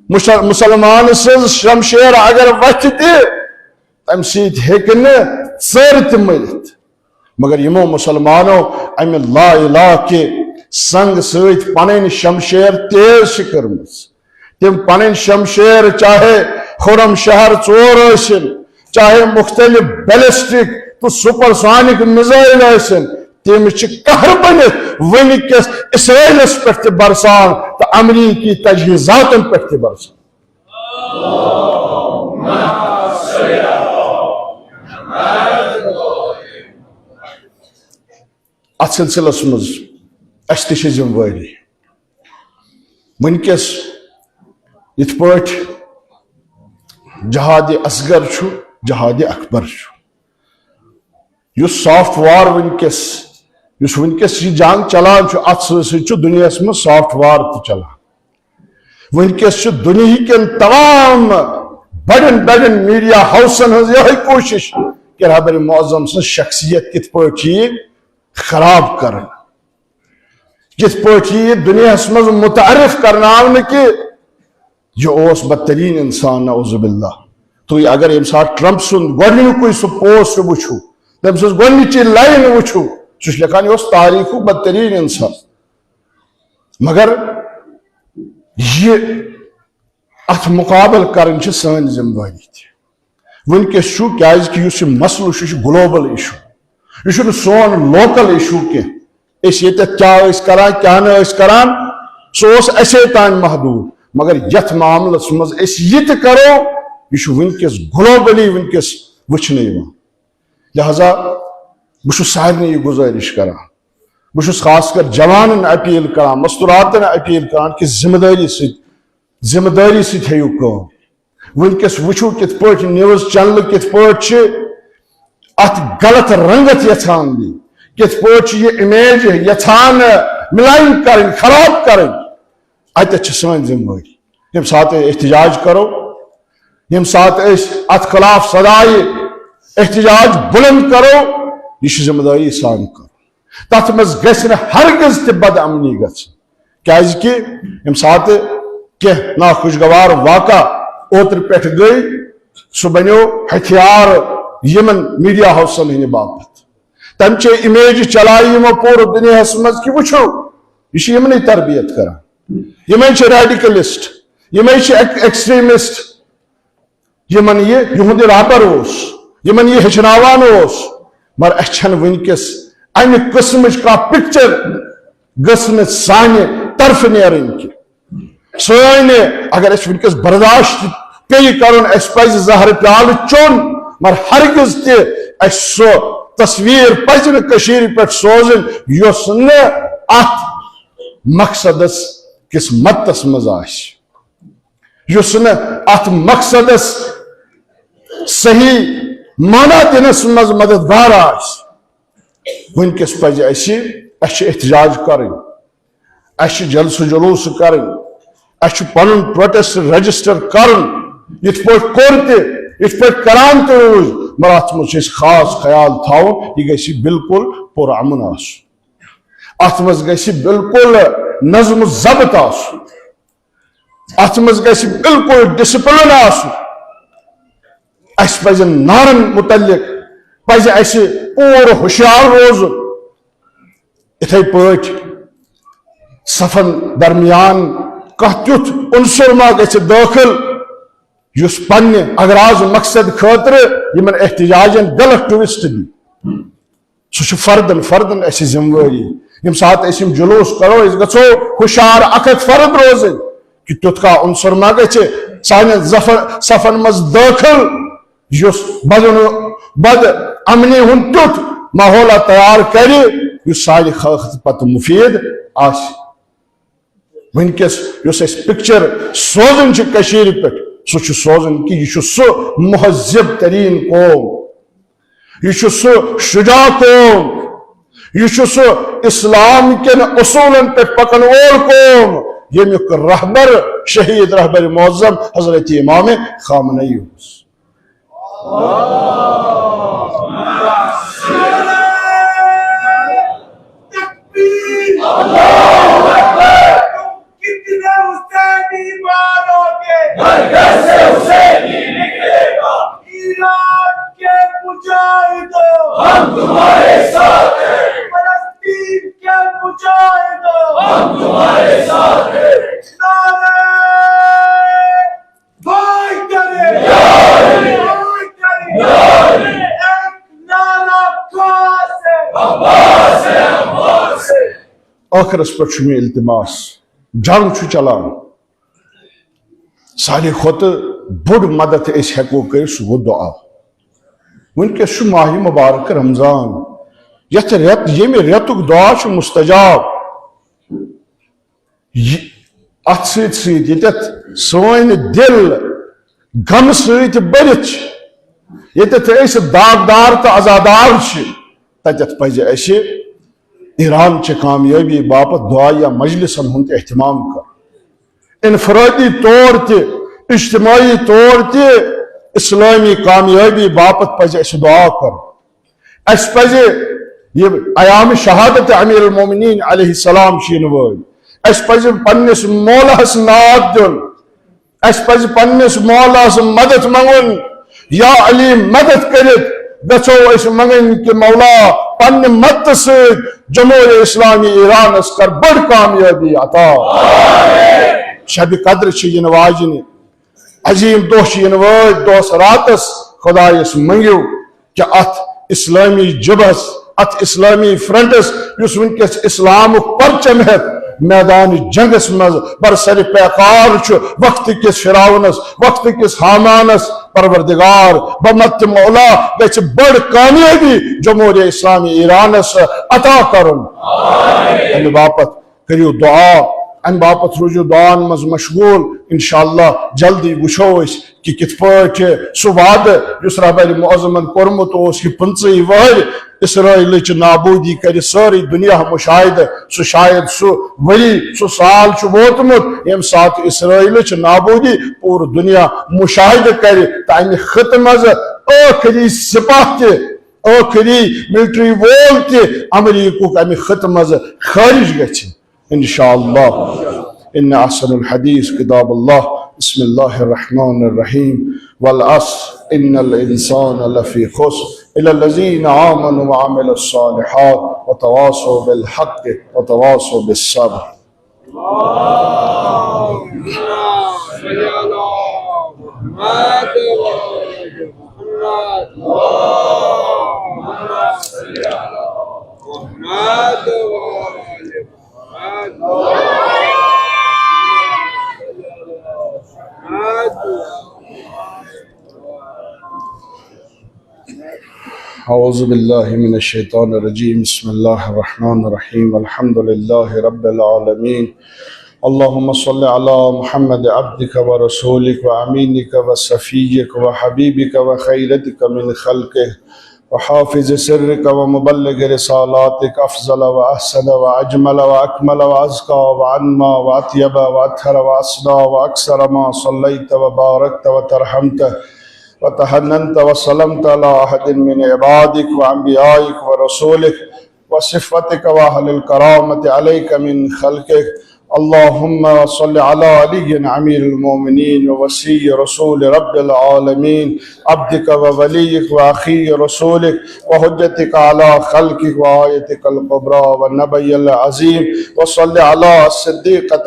Speaker 1: مسلمان سٕنٛز شمشیر اگر وتھِ تہِ تمہِ سۭتۍ ہیٚکہِ نہٕ ژٔر تہِ مٔرِتھ مگر یمو مسلمانو امہِ لا الہ کہِ سنگ سۭتۍ پنٕنۍ شمشیر تیز چھِ کٔرمٕژ تم پنٕنۍ شمشیر چاہے خرم شہر ژور ٲسِن چاہے مختلف بیلسٹک تو سپرسونک میزائل ٲسِن تم چھِ قہر بنِتھ ونکس اسرائیلس پٮ۪ٹھ تہِ برسان تہٕ امریکی تجہیزاتن پٮ۪ٹھ تہِ برسان اتھ سلسلس مز اس تہِ چھِ ذمہ وٲری ونکس یتھ پٲٹھۍ جہاد اصغر چھُ جہاد اکبر چھُ یُس سافٹ وار ونکس یہ جنگ چلان ات سۭتۍ چھُ دُنیاہس منٛز سافٹ وار تہِ چلان ونکس چھُ دُنہیٖکٮ۪ن تمام بڑٮ۪ن بڑٮ۪ن میڈیا ہاؤسن ہٕنٛز یِہوٚے کوٗشش کہ رہبر معظم سٕنٛز شخصیت کِتھ پٲٹھۍ یہِ خراب کرٕنۍ کِتھ پٲٹھۍ یہِ دُنیاہس منٛز متعارف کرناونہٕ کہ یہ اوس بدترین انسان نعوذ باللہ تُہۍ اگر ییٚمہِ ساتہٕ ٹرمپ سُنٛد گۄڈنیُکُے سُہ پوسٹ وٕچھِو تٔمۍ سٕنٛز گۄڈنِچی لایِن وٕچھِو سُہ چھُ لیکھان یہِ اوس تاریخُک بدترین انسان مگر یہ اتھ مقابل کرٕنۍ چھِ سٲنۍ ذمہ وٲری تہِ ونکس چھُ کیازِ یُس یہِ مسلہٕ چھُ یہِ چھُ گلوبل ایشوٗ یہ چھُنہٕ سون لوکل ایشوٗ کینٛہہ أسۍ ییٚتٮ۪تھ کیٛاہ ٲسۍ کران کیٛاہ نہٕ ٲسۍ کران سُہ اوس اَسے تانۍ محدوٗد مگر یتھ معاملس مز أسۍ یہِ تہِ کرو یہ چھُ ونکس گلوبلی ونکس وٕچھنہٕ یِوان لہذا بہٕ چھُس سارنٕے یہِ گُزٲرِش کران بہٕ چھُس خاص کر جوانن اپیل کران مستوراتن اپیل کران کہ ذمہ دٲری سۭتۍ ہیٚیِو کٲم ونکس وٕچھِو کِتھ پٲٹھۍ نیوز چینلہٕ کِتھ پٲٹھۍ چھِ ات غلط رنگت یژھان دِنۍ کِتھ پٲٹھۍ چھِ یہِ امیج یژھان ملایِن کرٕنۍ خراب کرٕنۍ اتٮ۪تھ چھِ سٲنۍ ذمہ وٲری ییٚمہِ ساتہٕ أسۍ احتجاج کرو ییٚمہِ ساتہٕ أسۍ اتھ خلاف صدایہِ احتجاج بلند کرو یہ چھِ ذمہ دٲری سان کرُن تتھ منٛز گژھِ نہٕ ہرگز تہِ بد امنی گژھٕنۍ کیازکہِ ییٚمہِ ساتہٕ کینٛہہ ناخوشگوار واقعہ اوترٕ پٮ۪ٹھ گٔے سُہ بنیو ہتھیار یمن میڈیا ہاؤسن ہٕنٛدِ باپتھ تمہِ چے امیج چلایہِ یِمو پوٗرٕ دُنیاہس منٛز کہ وٕچھو یہ چھِ یِمنٕے تربیت کران یِمے چھِ ریڈیکلسٹ یِمے چھِ ایکسٹریمسٹ یمن یِہُنٛد رہبر اوس یمن یہ ہیٚچھناوان اوس مگر اَسہِ چھنہٕ ونکس امہِ قٕسمٕچ کانٛہہ پکچر گٔژھ نہٕ سانہِ طرفہٕ نیرٕنۍ کینٛہہ سٲنۍ اگر أسۍ ونکس برداشت پیٚیہِ کرُن اَسہِ پزِ زہرٕ پیالہٕ چوٚن مگر ہرگز تہِ اَسہِ سۄ تصویر پزِ نہٕ کٔشیٖرِ پٮ۪ٹھ سوزٕنۍ یۄس نہٕ اتھ مقصدس کس مدتس مز آسہِ یُس نہٕ اتھ مقصدس صحیح معنی دِنس منٛز مددگار آسہِ ونکس پزِ اَسہِ چھِ احتجاج کرٕنۍ اَسہِ چھِ جلسہٕ جلوٗسہٕ کرٕنۍ اَسہِ چھُ پنُن پروٹیسٹ رجسٹر کرُن یِتھ پٲٹھۍ کوٚر تہِ یِتھ پٲٹھۍ کران تہِ روٗدۍ مگر اتھ منٛز چھُ اَسہِ خاص خیال تھاوُن یہِ گژھِ بالکل پُرامن آسُن اتھ منٛز گژھِ بالکل نظم ضبط آسُن اتھ منٛز گژھِ بالکل ڈسپلن آسُن اَسہِ پزن نارن متعلق پزِ اَسہِ پوٗرٕ ہوشیار روزُن یِتھے پٲٹھۍ صفن درمیان کانٛہہ تیُتھ عنصر ما گژھِ دٲخل یُس پننہِ اغراض مقصد خٲطرٕ یِمن احتجاجن غلط ٹوِسٹ دی سُہ چھُ فردن اَسہِ ذمہ وٲری ییٚمہِ ساتہٕ أسۍ یِم جلوٗس کرو أسۍ گژھو ہوشیار اکھ فرد روزٕنۍ کہ تیُتھ کانٛہہ عنصر ما گژھِ سانٮ۪ن صفن منٛز دٲخل یُس بد امنی ہُنٛد تیُتھ ماحولہ تیار کرِ یُس سانہِ خٲطرٕ پتہٕ مُفیٖد آسہِ ونکس یُس أسۍ پکچر سوزان چھِ کٔشیٖرِ پٮ۪ٹھ سُہ چھُ سوزان کہ یہ چھُ سُہ مہذب ترین قوم یہ چھُ سُہ شجاع قوم یہ سو اسلام کن اصولن پہ پکن وول قوم یمیک رہبر شہید رہبر معظم حضرت امام خامنئی
Speaker 2: کتنے حسینی مانو گے مرکز سے حسینی نکلے گا ایران کے مجاہدوں ہم تمہارے ساتھ ہیں فلسطین کے مجاہدوں ہم تمہارے ساتھ ہیں نعرہ بھائی کرے بھائی کرے ایک نعرہ خاص ہے عباس ہے عباس ہے
Speaker 1: آخرس پر چھو میں التماس جنگ چھو چلان ساری خود بڑ مدد اس حقوق کر سو دعا ونکس چھو ماہ مبارک رمضان یت ریت یمی ریتک دعا چھو مستجاب ات سیت سیت یتت سوین دل غم سیت برچ یتت اس داغدار تا ازادار چھ تتت پزِ اسہ ایران چہ کامیابی باپت دعا یا مجلسن ہند اہتمام کر انفرادی طور تے اجتماعی طور تے اسلامی کامیابی باپت پزِ اس دعا کر اس پزِ یہ ایام شہادت امیر المومنین علیہ السلام شین وول اس پزِ پنس مولاس ناد دن اس پزِ پنس مولاس مدد منگن یا علی مدد کرت گچھو اس منگن کہ مولا پن مت سے جمہوریہ اسلامی ایران اس کر بڑ کامیابی عطا شب قدر چھ واجن عظیم دہ چھ دوس راتس خدا اس منگیو کہ ات اسلامی جبس ات اسلامی فرنٹس اس ونکس اسلام پرچم ہے میدان جنگس مز برسر پیکار وقت کس فراؤنس وقت کس حامانس پروردگار بمت مولا گچ بڑ کامیابی جمہوریہ اسلامی ایرانس عطا کرن ان باپت کریو دعا ان باپت روجو دعان مز مشغول انشاءاللہ جلدی وچھو اس کہ کت پاٹ سو وعد جس رہبر معظمن کورمت اس کی 50 وہر اسرائیل چ نابودی کر ساری دنیا مشاہدہ سو شاید سو وری سو سال چھ ووتمت یم سات اسرائیل چ نابودی پور دنیا مشاہدہ کر تمہ خط مز آخری سپاہ تہ آخری ملٹری وول تہ امریکہ امہ خط مز خارج گژھِ انشاءاللہ ان احسن الحدیث کتاب اللہ بسم اللہ الرحمن الرحیم والعصر ان الانسان لفی خسر الا الذین آمنوا وعملوا الصالحات وتواصوا بالحق وتواصوا بالصبر اعوذ باللہ من الشیطان الرجیم بسم اللہ الرحمن الرحیم الحمد للہ رب العالمین اللہم صل علی محمد عبدک و رسولک و امینک و صفیک و حبیبک و خیرتک من خلقک وحافظ سرك ومبلغ رسالاتك أفضل وأحسن وأجمل وأكمل وأزكى وأنمى وأطيب وأطهر وأسنى وأكثر ما صليت وباركت وترحمت وتحننت وسلمت على أحد من عبادك وأنبيائك ورسولك وصفتك وأهل الكرامة عليك من خلقك اللهم صل على علي أمير المؤمنين ووصي رسول رب العالمين عبدك ووليك وأخي رسولك وحجتك على خلقك وآيتك الكبرى والنبي العظيم وصل على الصديقة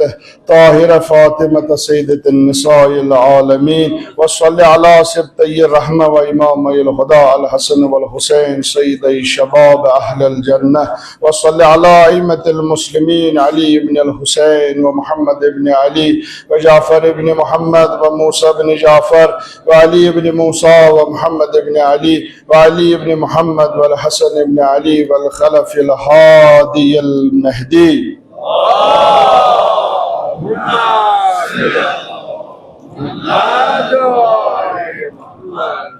Speaker 1: طاهرة فاطمة سيدة النساء العالمين وصل على سبطي الرحمة وإمامي الهدى الحسن والحسين سيدي شباب أهل الجنة وصل على أئمة المسلمين علي بن الحسين ومحمد بن علي وجعفر بن محمد وموسى بن جعفر وعلي بن موسى ومحمد بن علي وعلي بن محمد والحسن بن علي والخلف الهادي المهدي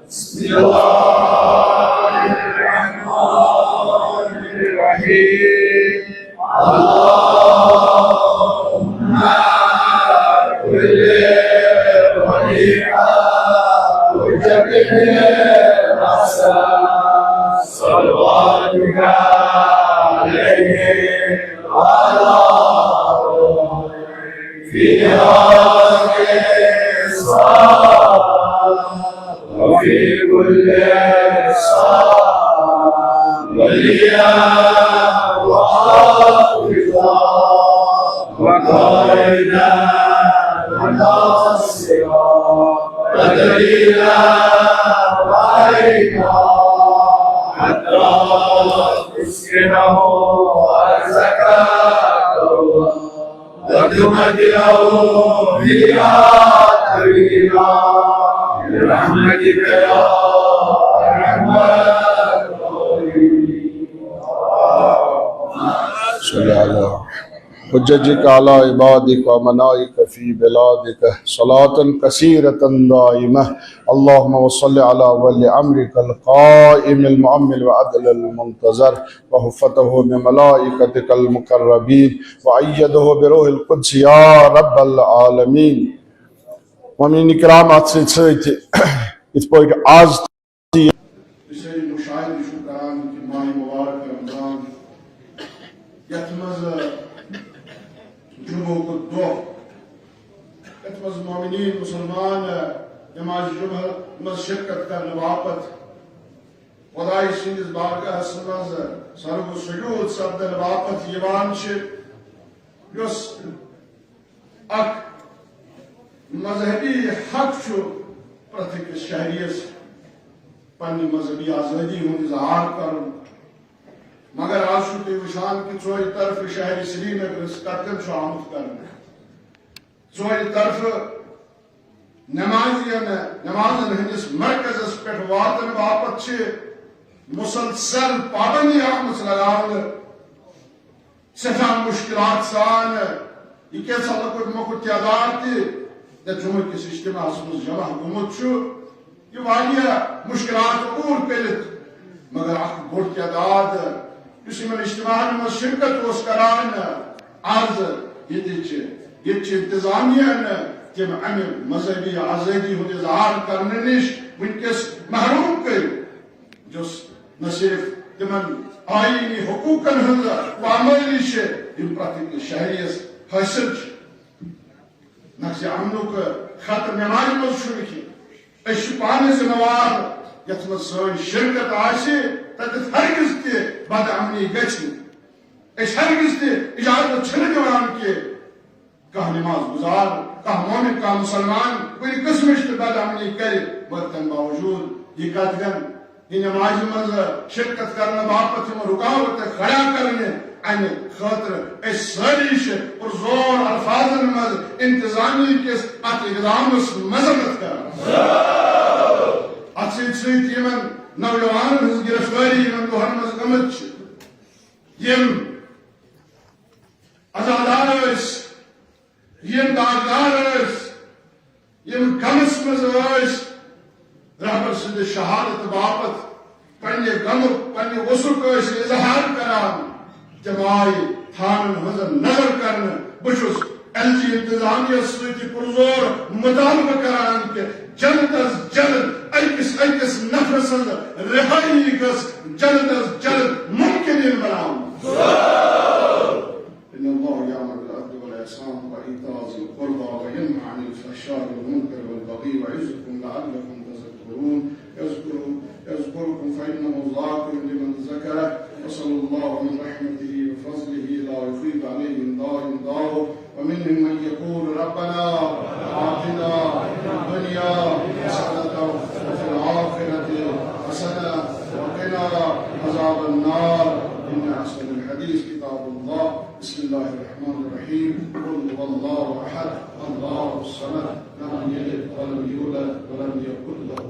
Speaker 1: بسم الله الرحمن الرحيم
Speaker 2: وفي كل صلاة وليا وحافظا وقائدا وناصرا ودليلا علينا حتى تسكنه أرزك وتمتعه فيها طويلا برحمتك يا أرحم الراحمين.
Speaker 1: صل على حججك على عبادك ومنائك في بلادك صلاة كثيرة دائمة. اللهم صل على ولي أمرك القائم المؤمل وعدل المنتظر وحفته بملائكتك المقربين وأيده بروح القدس يا رب العالمين. ومن إكرامات سيد إثبات آز
Speaker 3: بسيد مشاهد شكران في ماي مبارك رمضان يتمز جمعة الدور يتمز مؤمنين مسلمان نماز جمعة مز شرکت کرنے باپت خدای سندس بارگاہ مز سرو سجود سپدن باپت یوان چھ یس اک مذہبی حق چھو پرت أکس شہریس پنی مذہبی آزادی ہند اظہار کرن مگر آج چھو تھی وشان کی ژورِ طرف شہر سری نگرس قتل چھو آمد کرن ژورِ طرف نمازن ہندس مرکزس پہ واتن باپت چھ مسلسل پابندی آمد لگاون سٹھا مشکلات سان یہ کیسا لکوٹ مکوٹ تعداد تھی جمعہ کس اجتماع مز جمع گومت یہ واریاہ مشکلات عبور کرت مگر اخ بوڑ تعداد اس اجتماع مز شرکت کران عرض یہ انتظامیہ تم امہ مذہبی آزادی ہند اظہار کرنے نش ونکس محروم کر جس نہ صرف تمن آئینی حقوقن ہند پامالی پرت شہریس حاصل نقش امنک خط نماز مز اس پانے ذمہ یت مز سن شرکت آسہ تتھ ہرگز تہ بد امنی گژھِ اس ہرگز تہ اجازت چھنہ دِوان کہ کانٛہہ نماز گزار کانٛہہ مومن کانٛہہ مسلمان کُنہِ قسمٕچ تہِ بد امنی کرِ مگر تمہِ باوجوٗد یہ قدغن یہ نماز مز شرکت کرنے باپت رکاوٹ کھڑا کرنے امہ خاطر اس ساری پرزور الفاظن مز انتظامیہ کس ات اقدامس مذمت کر ات ست نوجوانن ہز گرفتاری یمن دہن مز گمت یم ازادار یم داغدار یم غمس مز رہبر سند شہادت باپت پنہ غمک پنہ وسک اظہار کران تم آئی تھانن ہز نظر کرن بچس ایل جی انتظامیہ ست پرزور مطالبہ کران کہ جلد از جلد اکس نفر سند رہائی گس جلد از جلد ممکن بناؤ ان اللہ یامر بالعدل والاحسان وایتاء ذی القربى وینہی عن الفحشاء والمنکر والبغی یعظکم لعلکم تذکرون يذكركم فإنه ذاكر لمن ذكره وصلى الله من رحمته وفضله لا يفيض عليهم دار ومنهم من يقول ربنا آتنا في الدنيا حسنة وفي الآخرة حسنة وقنا عذاب النار إن أحسن الحديث كتاب الله بسم الله الرحمن الرحيم قل هو الله أحد الله الصمد لم يلد ولم يولد ولم يكن له